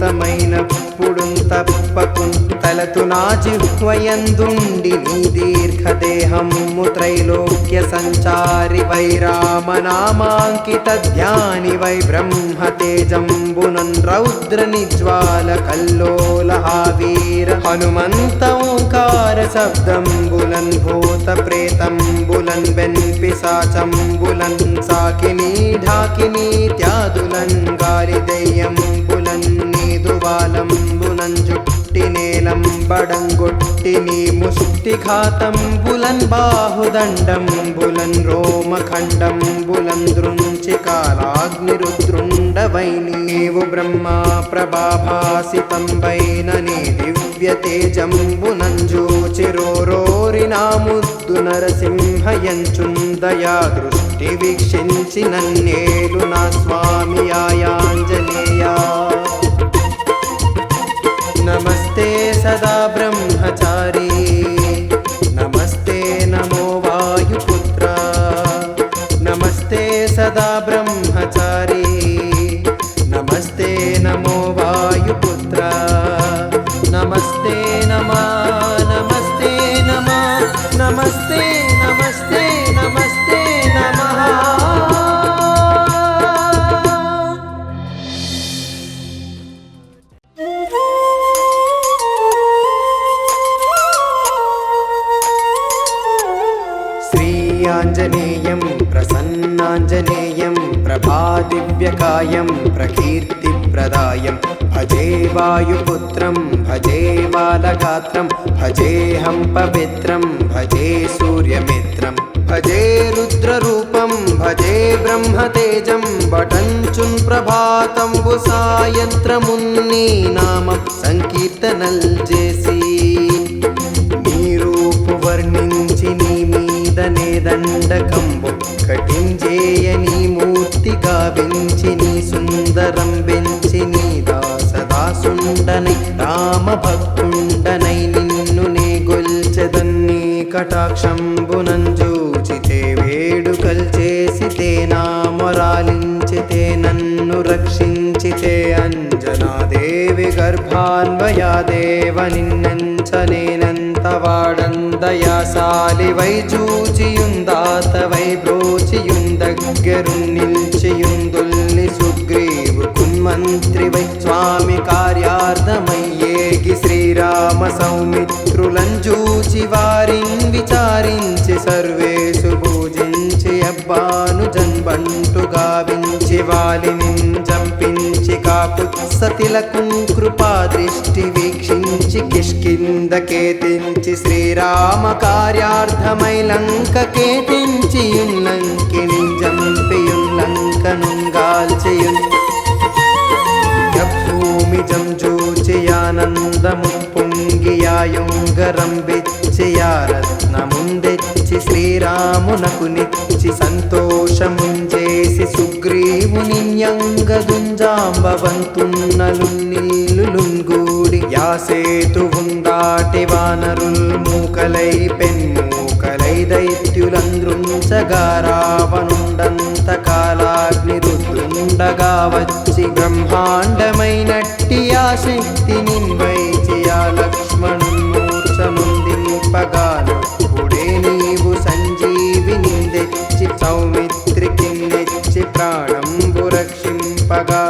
మనఃపూతమైనప్పుడున్ తప్పకున్ తలతు నా జిహ్వయందుండి నీ దీర్ఘదేహము త్రైలోక్య సంచారి వై రామనామాంకిత ధ్యాని వై బ్రహ్మతేజంబునన్ రౌద్ర నిజ్వాల కల్లోల వీర హనుమంత ఓంకార శబ్దంబులన్ భూత ప్రేతంబులన్ వెన్పిశాచంబులన్ సాకిని ఢాకిని త్యాదులన్ గాలి దెయ్యంబులన్ నీదువాలంబులన్ జుట్టి నేలంబడంగొట్టి నీ ముష్టిఘాతంబులన్ బాహుదండంబులన్ రోమఖండంబులన్ దృంచి కాలాగ్నిరుద్రుండవై నీవు బ్రహ్మా ప్రభాభాసితంబైన నీ దివ్య తేజంబునంజూచిరోరోరి నా ముద్దు నరసింహయంచున్ దయా దృష్టి వీక్షించి నన్నేలు నా స్వామి ఆయాంజనేయా నమస్తే సదా బ్రహ్మచారి నమస్తే నమో వాయుపుత్ర నమస్తే సదా బ్రహ్మచారి నమస్తే నమో వాయుపుత్ర నమస్తే నమా నమస్తే నమా నమస్తే నమస్తే నమస్తే శ్రీయాంజనేయం ప్రసన్నాంజనేయం ప్రభాదివ్యకాయం ప్రకీర్తిప్రదాయం భజే వాయుపుత్రం భజే బాలగాత్రం భజేహం పవిత్రం భజే సూర్యమిత్రం భజే రుద్రరూపం భజే బ్రహ్మతేజం బటంచున్ ప్రభాతంబు సాయంత్రమున్ని నామం సంకీర్తనల్ చేసి నీ రూపు వర్ణించి నీ మీదనే దండకంబు కటించేయ నీ మూర్తి గావించి నీ సుందరం వెంచి నీ దాసదాసుండనై రామ భక్తుండనై నిన్ను నే గొల్చెదన్ని కటాక్షంబునంజూచితే వేడుకల్ చేసితే నా మొరాలించితే నన్ను రక్షించితే అంజనాదేవి గర్భాన్వయాదేవ నిన్నెంచనేనంత వాడందయాసాలి వై చూచియుందాత వై బ్రోచియుందగ్గరున్ నిల్చియుందుల్ని సుగ్రీవు కున్మంత్రి వై స్వామి కార్యార్థమయ్యేగి శ్రీరామ సౌమిత్రులంజూచి వారిన్ విచారించి సర్వేషు పూజించి అబ్బాను జన్బంటు గావించి వాలిని జంపించి కాకుత్సతిలకుం కృపా దృష్టి వీక్షించి కిష్కిందకేతించి శ్రీరామ కార్యార్థమై లంకకేతించి లంకిని జంపియుల్లంకనుంగాల్చియున్ భూమి జంజూచియానందము పొంగియాయుంగరం రత్నముందెచ్చి శ్రీరామునకు నిచ్చి సంతోషముంచేసి సుగ్రీవుని యంగదుంజాంబవంతున్నలు నిల్లులుంగూడి యాసేతువుందాటి వానరుల్ మూకలై పెన్మూకలై దైత్యులంద్రుంచగా రావణుండంత కాలాగ్ని రుద్రుండగా వచ్చి బ్రహ్మాండమైనట్టి ఆ శక్తి నిన్వైచి ఆ లక్ష్మణుమూర్ఛనుందింపగాను పుడే నీవు సంజీవిని తెచ్చి సౌమిత్రికి నెచ్చి ప్రాణంబు రక్షింపగా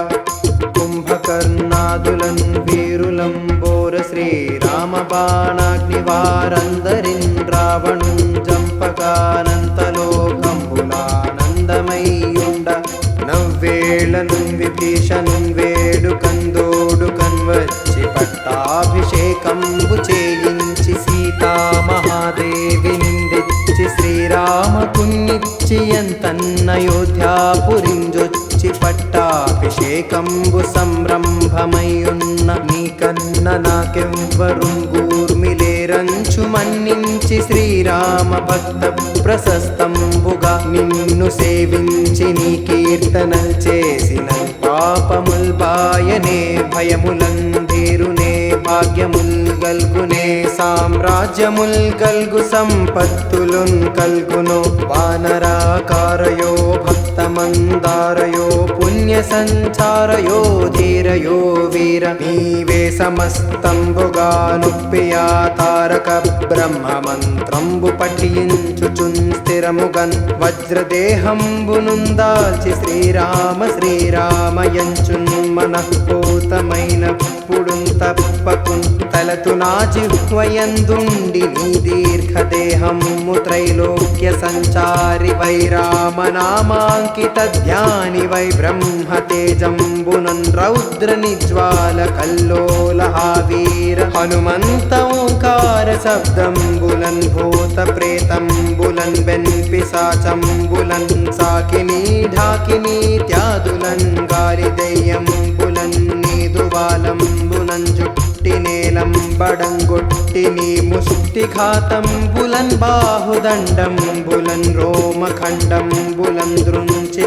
కుంభకర్ణాదులన్ వీరులంబోర శ్రీరామ బాణాగ్ని వారందరిన్ రావణుం జంపకానంతలోకంబులానందమయ్యుండ నవ్వేళను విభీషణుం వేడుకందోడు కన్వచ్చి పట్టాభిషేకంబు చేయించి సీతామహాదేవి నిందెచ్చి శ్రీరామకున్నిచ్చి ఎంతన్నయోధ్యాపురింజొచ్చి పట్టాభిషేకంబు సంరంభమయ్యున్న నీకన్న నాకెవ్వరుంగూర్మిలేరంచు మన్నించి శ్రీరామ భక్త ప్రశస్తంబుగా నిన్ను సేవించి నీ కీర్తనల్ చేసిన పాపముల్ బాయనే భయములందీరునే భాగ్యముల్ గల్గునే సామ్రాజ్యముల్ గల్గు సంపత్తులున్ కల్గును వానరాకారయో భక్తమందారయో పుణ్య సంచారయో ధీరయో వీర నీవే సమస్తంబుగా నుప్పియా తారక బ్రహ్మ మంత్రంబు పఠించుచున్ స్థిరముగన్ వజ్రదేహంబునుందాల్చి శ్రీరామ శ్రీరామయంచున్ మనఃపూతమైన పుడున్ తప్పకున్ తలతు నా జిహ్వయందుండి నీ దీర్ఘదేహము త్రైలోక్య సంచారి వై రామనామాంకిత ధ్యాని వై బ్రహ్మతేజంబునన్ రౌద్ర నిజ్వాల కల్లోల వీర హనుమంత ఓంకార శబ్దంబులన్ భూత ప్రేతంబులన్ వెన్పిశాచంబులన్ సాకిని ఢాకిని త్యాదులన్ గాలి దయ్యంబులన్ నీదువాలంబులన్ జుట్టి నేలంబడంగొట్టి నీ ముష్టిఘాతంబులన్ బాహుదండంబులన్ రోమఖండంబులన్ దృంచి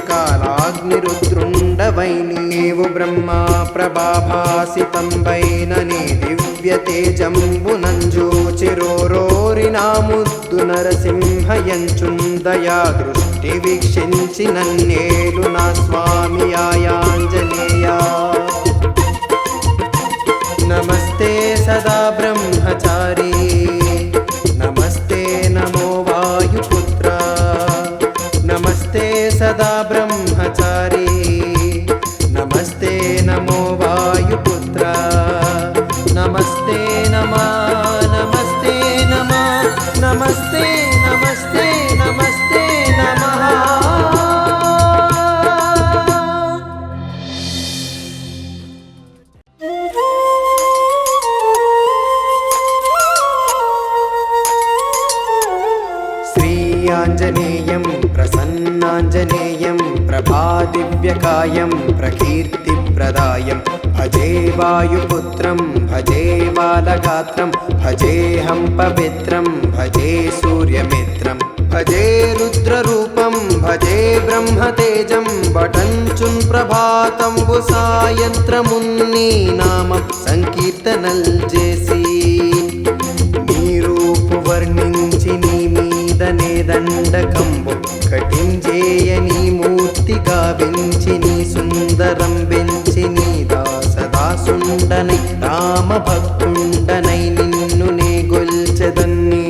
కాలాగ్నిరుద్రుండవై నీవు బ్రహ్మా ప్రభాభాసితంబైన నీ దివ్య తేజంబునంజూచిరోరోరి నా ముద్దు నరసింహయంచున్ దయా దృష్టి వీక్షించి నన్నేలు నా స్వామి ఆయాంజనేయా నమస్తే సదా బ్రహ్మచారి నమస్తే నమో వాయుపుత్ర నమస్తే సదా బ్రహ్మచారి నమస్తే నమో వాయుపుత్ర నమస్తే నమా నమస్తే నమా నమస్తే నమస్తే నమస్తే आञ्जनेयं प्रसन्नाञ्जनेयं प्रभादिव्यकायं प्रकीर्तिप्रदायं भजे वायुपुत्रं भजे बालगात्रं भजेऽहं पवित्रं भजे सूर्यमित्रं भजे रुद्ररूपं भजे ब्रह्मतेजं बटञ्चुन् ప్రభాతంబు సాయంత్రమున్ని నామం సంకీర్తనల్ చేసి నీ రూపు వర్ణించి నీ మీదనే దండకంబు కటించేయ నీ మూర్తి గావించి నీ సుందరం వెంచి నీ దాసదాసుండనై రామ భక్తుండనై నిన్ను నే గొల్చెదన్ని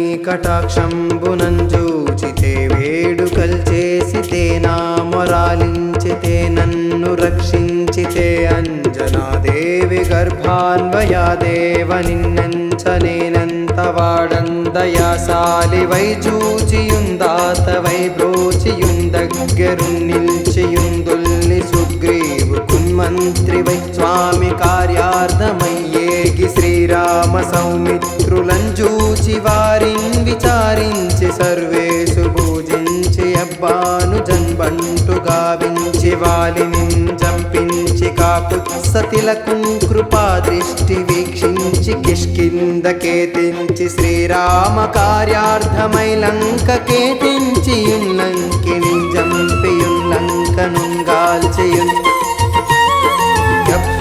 కటాక్షంబునంజూచితే వేడుకల్ చేసితే నా మొరాలించితే నన్ను రక్షించితే అంజనాదేవి గర్భాన్వయాదేవ నిన్నెంచనేనంత వాడందయాసాలి వై చూచియుందాత వై బ్రోచియుందగ్గరున్ నిల్చియుందుల్ని సుగ్రీవు కున్మంత్రి వై స్వామి కార్యార్థమయ్యేగి శ్రీరామ సౌమిత్రులంజూచి వారిన్ విచారించి సర్వేషు పూజించి అబ్బాను జన్బంటు గావించి వాలిని జంపించి కాకుత్సతిలకున్ కృపా దృష్టి వీక్షించి కిష్కిందకేతించి శ్రీరామ కార్యార్థమై లంకకేతించి లంకిని జంపియున్ లంకనుంగాల్చియున్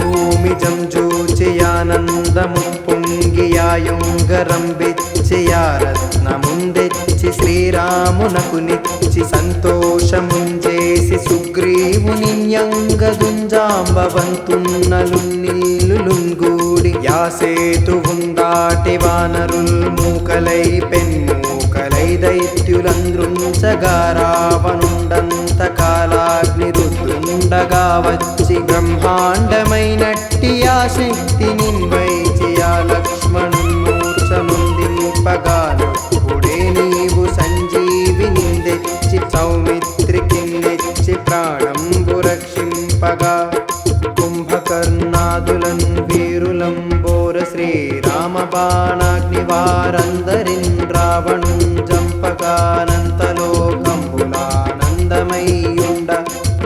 భూమి జంజూచియానందము పొంగియాయుంగరం బిచ్చియా రత్నముందెచ్చి శ్రీరామునకు నిచ్చి సంతోషముంజేసి సుగ్రీవుని యంగదుంజాంబవంతున్నలు నిల్లులుంగూడి యాసేతువుందాటి వానరుల్ మూకలై పెన్మూకలై దైత్యులంద్రుంచగా రావణుండంత కాలాగ్ని రుద్రుండగా వచ్చి బ్రహ్మాండమైనట్టి ఆ శక్తి నిన్వైచి ఆ లక్ష్మణుమూర్ఛముందింపగాను పుడే నీవు సంజీవిని తెచ్చి సౌమిత్రికి నెచ్చి ప్రాణంబు రక్షింపగా కుంభకర్ణాదులన్ వీరులంబోర శ్రీరామ బాణాగ్ని వారందరిన్ రావణున్ జంపగానంతలోకంబులానందమయ్యుండ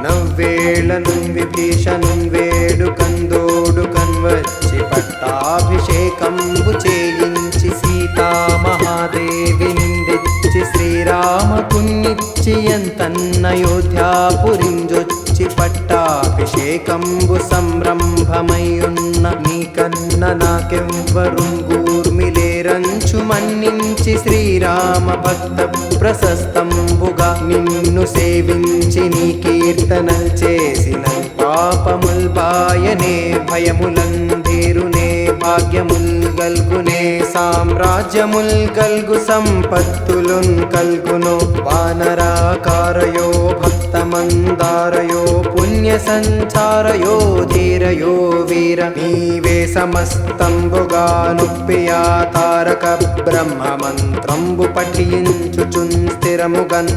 నవ్వేళను విభీషణున్ వేడుకందోడుకన్ వచ్చి పట్టాభిషేకంబు చేయించి సీతామహాదేవి నిందెచ్చి శ్రీరామకున్నిచ్చి ఎంతన్నయోధ్యాపురింజొచ్చి పట్టాభిషేకంబు సంరంభమయ్యున్న నీకన్న నాకెవ్వరుంగూర్మిలేరంచు మన్నించి శ్రీరామ భక్త ప్రశస్తంబుగా నిన్ను సేవించి నీ కీర్తనల్ చేసిన పాపముల్ బాయనే భయములందేరునే భాగ్యముల్ గల్గునే సామ్రాజ్యముల్ గల్గు సంపత్తులున్ కల్గును వానరాకారయో భక్తమందారయో పుణ్య సంచారయో ధీరయో వీర నీవే సమస్తంబుగా నుప్పియా తారక బ్రహ్మ మంత్రంబు పఠించుచున్ స్థిరముగన్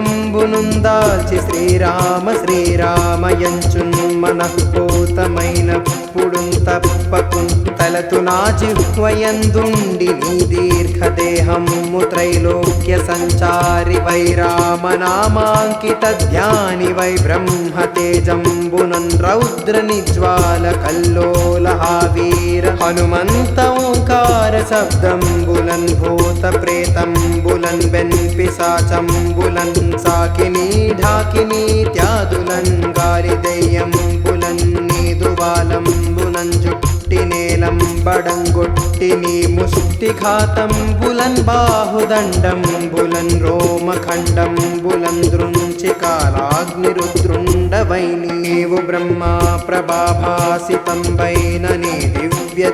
వజ్రదేహంబునుందాల్చి శ్రీరామ శ్రీరామయంచున్ మనఃపూతమైన పుడున్ తప్పకున్ తలతు నా జిహ్వయందుండి నీ దీర్ఘదేహము త్రైలోక్య సంచారి వై రామనామాంకిత ధ్యాని వై బ్రహ్మతేజంబునన్ రౌద్ర నిజ్వాల కల్లోల వీర హనుమంత ఓంకార శబ్దంబులన్ భూత ప్రేతంబులన్ వెన్పిశాచంబులన్ సాకిని ఢాకిని త్యాదులన్ గాలి దెయ్యంబులన్ నీదువాలంబులన్ జుట్టి నేలంబడంగొట్టి నీ ముష్టిఘాతంబులన్ బాహుదండంబులన్ రోమఖండంబులన్ దృంచి కాలాగ్నిరుద్రుండవై నీవు బ్రహ్మా ప్రభాభాసితంబైన నీ దివ్య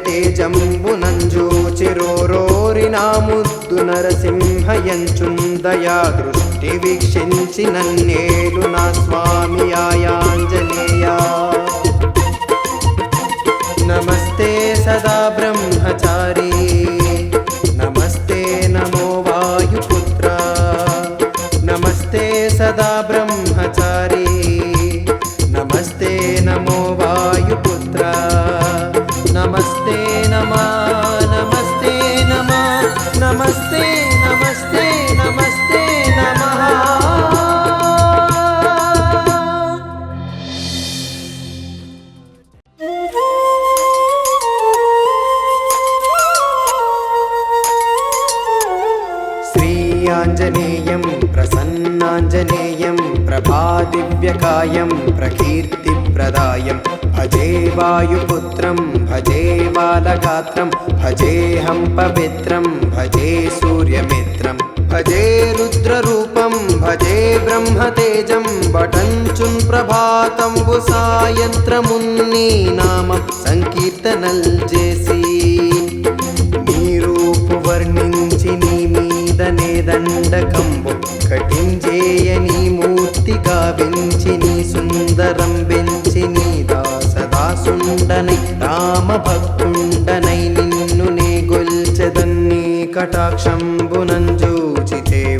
తేజంబునంజూచిరోరోరి నా ముద్దు నరసింహయంచున్ దయా దృష్టి వీక్షించి నన్నేలు నా స్వామి ఆయాంజనేయా నమస్తే సదా బ్రహ్మచారి నమస్తే నమో వాయుపుత్ర నమస్తే సదా బ్రహ్మచారి నమస్తే నమో వాయుపుత్ర నమస్తే నమః నమస్తే నమః నమస్తే నమస్తే నమస్తే वीराञ्जनेयं प्रसन्नाञ्जनेयं प्रभादिव्यकायं प्रकीर्तिप्रदायं भजे वायुपुत्रं भजे बालगात्रं भजेऽहं पवित्रं भजे सूर्यमित्रं भजे रुद्ररूपं भजे ब्रह्मतेजं बटञ्चुन् ప్రభాతంబు సాయంత్రమున్ని నామం సంకీర్తనల్ చేసి నీ రూపు వర్ణించి నీ మీదనే దండకంబు కటించేయ నీ మూర్తి గావించి నీ సుందరం వెంచి నీ దాసదాసుండనై రామ భక్తుండనై నిన్ను నే గొల్చెదన్ని కటాక్షంబునంజూచితే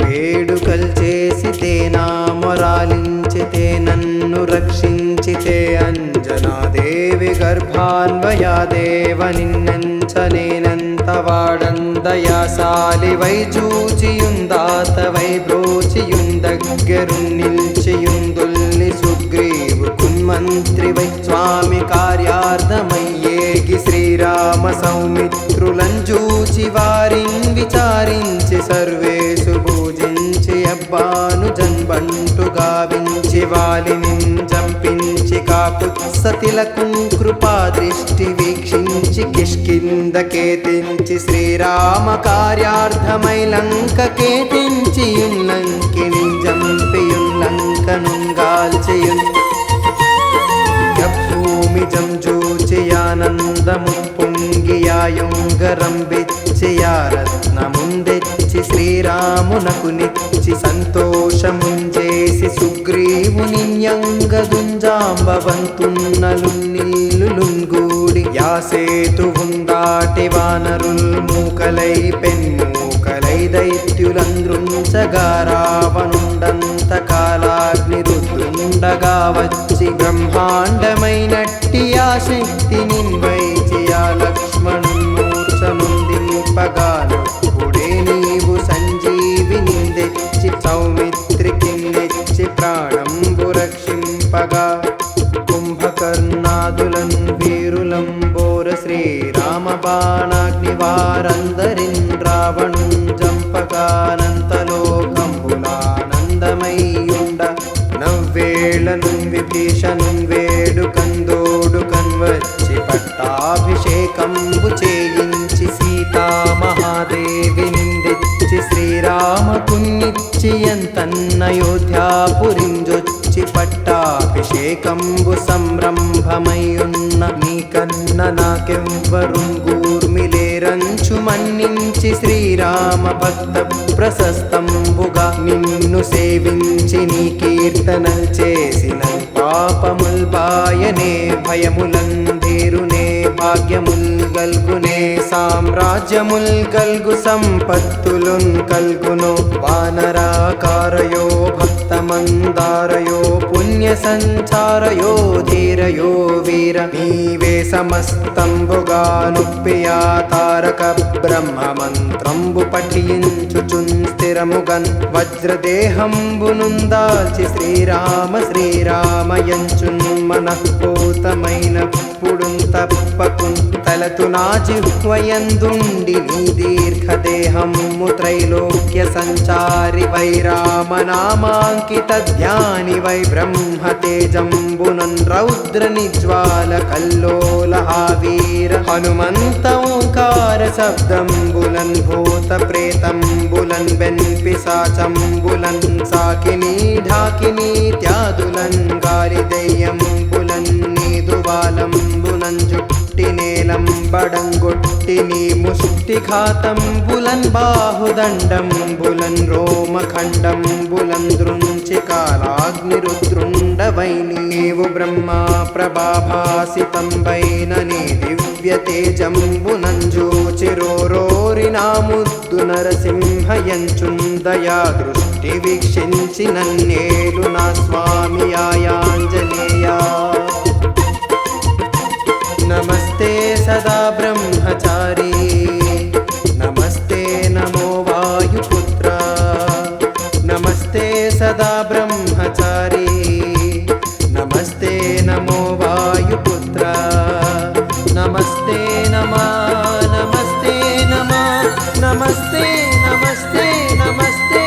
వేడుకల్ చేసితే నా మొరాలించితే నన్ను రక్షించితే అంజనాదేవి గర్భాన్వయాదేవ నిన్నెంచనేనంత వాడందయాసాలి వై చూచియుందాతవై బ్రోచియుందగ్గరున్ నిల్చియుందుల్లి సుగ్రీవు కున్మంత్రి వై స్వామి కార్యార్థమయ్యేగి శ్రీరామ సౌమిత్రులంజూచి వారిన్ విచారించి సర్వేసు పూజించి అబ్బాను జన్బంటు గావించి వాలిని జంపించి కాకుత్సతిలకున్ కృపా దృష్టి వీక్షించి కిష్కిందకేతించి శ్రీరామ కార్యార్థమై లంకకేతించి లంకిని జంపియున్ లంకనుంగాల్చియున్ భూమి జంజూచియానందము పొంగియాయుంగరం రత్నముందెచ్చి శ్రీరామునకు నిచ్చి సంతోషముంజేసి సుగ్రీవుని యంగదుంజాంబవంతున్నలు నిల్లులుంగూడి యాసేతువుందాటి వానరుల్ మూకలై పెన్మూకలై దైత్యులంద్రుంచగా రావణుండంత కాలాగ్ని రుద్రుండగా వచ్చి బ్రహ్మాండమైనట్టి ఆ శక్తి నిన్వైచి ఆ లక్ష్మణుమూర్ఛనుందింపగాను పుడే నీవు సంజీవిని తెచ్చి సౌమిత్రికి నెచ్చి ప్రాణంబు రక్షింపగా కుంభకర్ణాదులన్ వీరులంబోర శ్రీరామ బాణాగ్ని వారందరిన్ రావణుం జంపకానంతలోకంబులానందమయ్యుండ నవ్వేళను విభీషణుం వేడుకందోడుకన్ వచ్చి పట్టాభిషేకంబు చేయించి సీతామహాదేవి నిందెచ్చి శ్రీరామకున్నిచ్చి ఎంతన్నయోధ్యాపురింజొచ్చి పట్టాభిషేకంబు సంరంభమయ్యున్న నీకన్న నాకెవ్వరుంగూర్మిలేరంచు మన్నించి శ్రీరామ భక్త ప్రశస్తంబుగా నిన్ను సేవించి నీ కీర్తనల్ చేసిన పాపముల్ బాయనే భయములందేరునే భాగ్యముల్ గల్గునే సామ్రాజ్యముల్ గల్గు సంపత్తులున్ కల్గును వానరాకారయో భక్తమందారయో పుణ్య సంచారయో ధీరయో వీర నీవే సమస్తంబుగా నుప్పియా తారక బ్రహ్మ మంత్రంబు పఠించుచున్ స్థిరముగన్ వజ్రదేహంబునుందాల్చి శ్రీరామ శ్రీరామయంచున్ మనఃపూతమైన పుడున్ తప్పకున్ తలతు నా జిహ్వయందుండి నీ దీర్ఘదేహము త్రైలోక్య సంచారి వై రామనామాంకిత ధ్యాని వై బ్రహ్మతేజంబునన్ రౌద్ర నిజ్వాల కల్లోల వీర హనుమంత ఓంకార శబ్దంబులన్ భూత ప్రేతంబులన్ వెన్పిశాచంబులన్ సాకిని ఢాకిని త్యాదులన్ గాలి దెయ్యంబులన్ నీదువాలంబులన్ జుట్టి నేలంబడంగొట్టి నీ ముష్టిఘాతంబులన్ బాహుదండంబులన్ రోమఖండంబులన్ దృంచి కాలాగ్నిరుద్రుండవై నీవు బ్రహ్మా ప్రభాభాసితంబైన నీ దివ్య తేజంబునంజూచిరోరోరి నా ముద్దు నరసింహయంచున్ దయా దృష్టి వీక్షించి నన్నేలు నా స్వామి ఆయాంజనేయా నమస్తే సదా బ్రహ్మచారి నమస్తే నమో వాయుపుత్ర నమస్తే సదా బ్రహ్మచారి నమస్తే నమో వాయుపుత్ర నమస్తే నమస్తే నమస్తే నమస్తే నమస్తే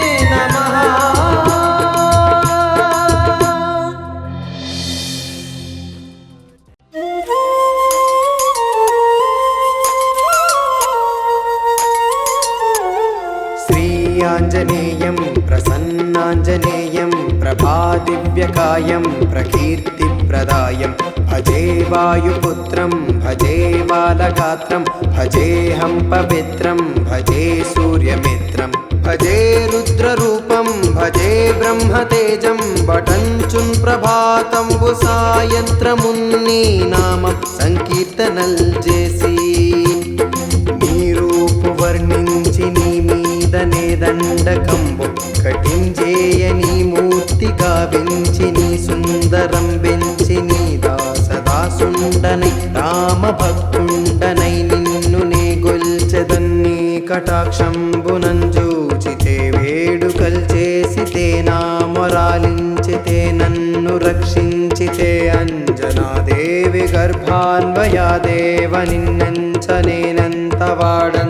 आञ्जनेयं प्रसन्नाञ्जनेयं प्रभादिव्यकायं प्रकीर्तिप्रदायं भजे वायुपुत्रं भजे बालगात्रं भजेऽहं पवित्रं भजे सूर्यमित्रं भजे रुद्ररूपं भजे ब्रह्मतेजं बटञ्चुन् ప్రభాతంబు సాయంత్రమున్ని నామం సంకీర్తనల్ చేసి నీ రూపు వర్ణించి నీ మీదనే దండకంబు కటించేయ నీ మూర్తి గావించి నీ సుందరం వెంచి నీ దాసదాసుండనై రామ భక్తుండనై నిన్ను నే గొల్చెదన్ని కటాక్షంబునంజూచితే వేడుకల్ చేసితే నా మొరాలించితే నన్ను రక్షించితే అంజనాదేవి గర్భాన్వయాదేవ నిన్నెంచనేనంత వాడందయాసాలివై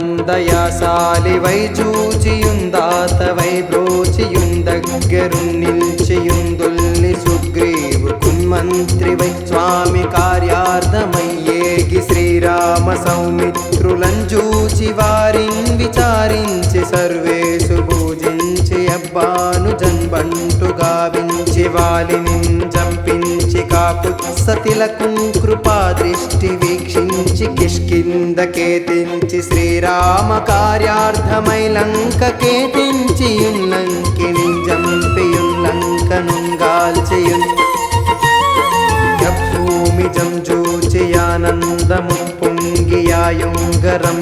చూచియుందాతవై బ్రోచియుందగ్గరున్ నిల్చియుందుల్ని సుగ్రీవు కున్మంత్రివై స్వామి కార్యార్థమయ్యేగి శ్రీరామ సౌమిత్రులంజూచి వారిన్ విచారించి సర్వేషు పూజించి అబ్బాను జన్బంటు గావించి వాలిని జంపించి కాకుత్సతిలకుం కృపా దృష్టి వీక్షించి కిష్కిందకేతించి శ్రీరామ కార్యార్థమై లంకకేతించి లంకిని జంపియుల్లంకనుంగాల్చియున్ భూమి జంజూచియానందము పొంగియాయుంగరం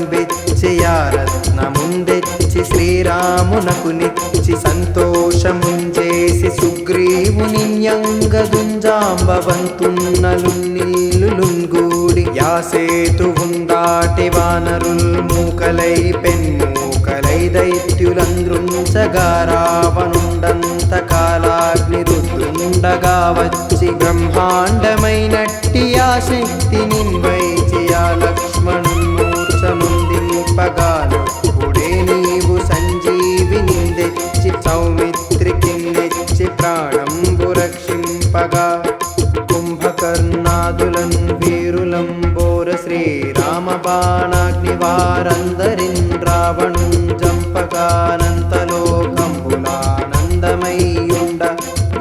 రత్నముందెచ్చి శ్రీరామునకు నిచ్చి సంతోషముంచేసి సుగ్రీవుని యంగదుంజాంబవంతున్నలు నిల్లులుంగూడి యాసేతువుందాటి వానరుల్ మూకలై పెన్మూకలై దైత్యులంద్రుంచగా రావణుండంత కాలాగ్ని రుద్రుండగా వచ్చి బ్రహ్మాండమైనట్టి ఆ శక్తి నిన్వైచి ఆ లక్ష్మణుమూర్ఛనుందింపగాను పుడే నీవు సంజీవిని తెచ్చి సౌమిత్రికి నెచ్చి ప్రాణంబు రక్షింపగా కుంభకర్ణాదులన్ వీరులంబోర శ్రీరామ బాణాగ్ని వారందరిన్ రావణుం జంపకానంతలోకంబులానందమయ్యుండ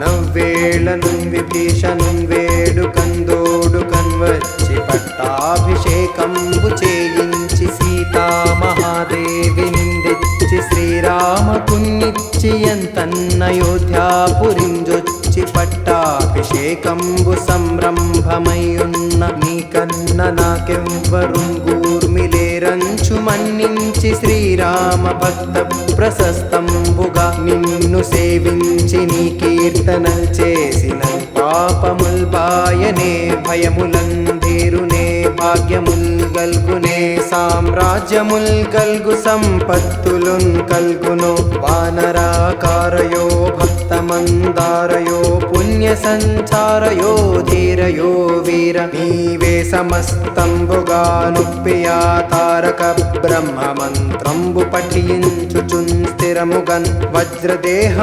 నవ్వేళను విభీషణుం వేడుకందోడుకన్ వచ్చి పట్టాభిషేకంబు చేయించి సీతామహాదేవి నిందెచ్చి శ్రీరామకున్నిచ్చి ఎంతన్నయోధ్యాపురింజొచ్చి పట్టాభిషేకంబు సంరంభమయ్యున్న నీకన్న నాకెవ్వరుంగూర్మిలేరంచు మన్నించి శ్రీరామ భక్త ప్రశస్తంబుగా నిన్ను సేవించి నీ కీర్తనల్ చేసిన పాపముల్ బాయనే భయములందీరునే భాగ్యముల్ గల్గునే సామ్రాజ్యముల్ గల్గు సంపత్తులున్ కల్గును వానరాకారయో భక్తమందారయో పుణ్య సంచారయో ధీరయో వీర నీవే సమస్తంబుగా నుప్పియా తారక బ్రహ్మ మంత్రంబు పఠించుచున్ స్థిరముగన్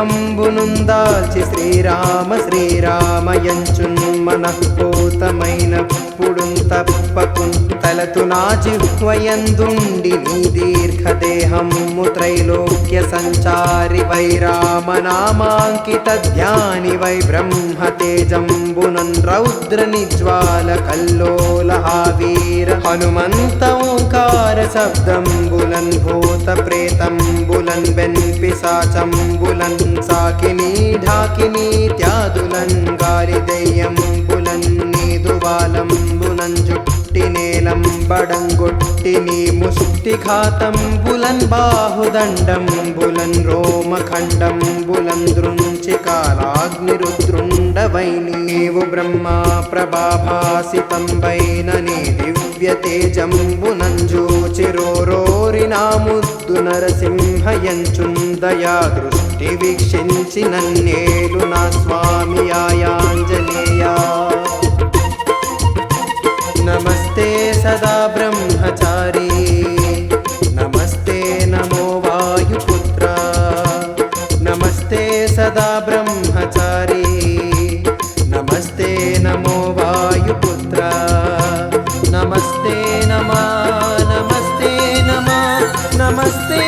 వజ్రదేహంబునుందాల్చి శ్రీరామ శ్రీరామయంచున్ మనఃపూతమైన పుడున్ తప్పకున్ తలతు నా జిహ్వయందుండి నీ దీర్ఘదేహము త్రైలోక్య సంచారి వై రామనామాంకిత ధ్యాని వై బ్రహ్మతేజంబునన్ రౌద్ర నిజ్వాల కల్లోల వీర హనుమంత ఓంకార శబ్దంబులన్ భూత ప్రేతంబులన్ వెన్పిశాచంబులన్ సాకిని ఢాకిని త్యాదులన్ గాలి దెయ్యంబులన్ నీదువాలంబులన్ జుట్టి నేలంబడంగొట్టి నీ ముష్టిఘాతంబులన్ బాహుదండంబులన్ రోమఖండంబులన్ దృంచి కాలాగ్నిరుద్రుండవై నీవు బ్రహ్మా ప్రభాభాసితంబైన నీ దివ్య తేజంబునంజూచిరోరోరి నా ముద్దు నరసింహయంచున్ దయా దృష్టి వీక్షించి నన్నేలు నా స్వామి ఆయాంజనేయా నమస్తే సదా బ్రహ్మచారి నమస్తే నమో వాయుపుత్ర నమస్తే సదా బ్రహ్మచారి నమస్తే నమో వాయుపుత్ర నమస్తే నమః నమస్తే నమః నమస్తే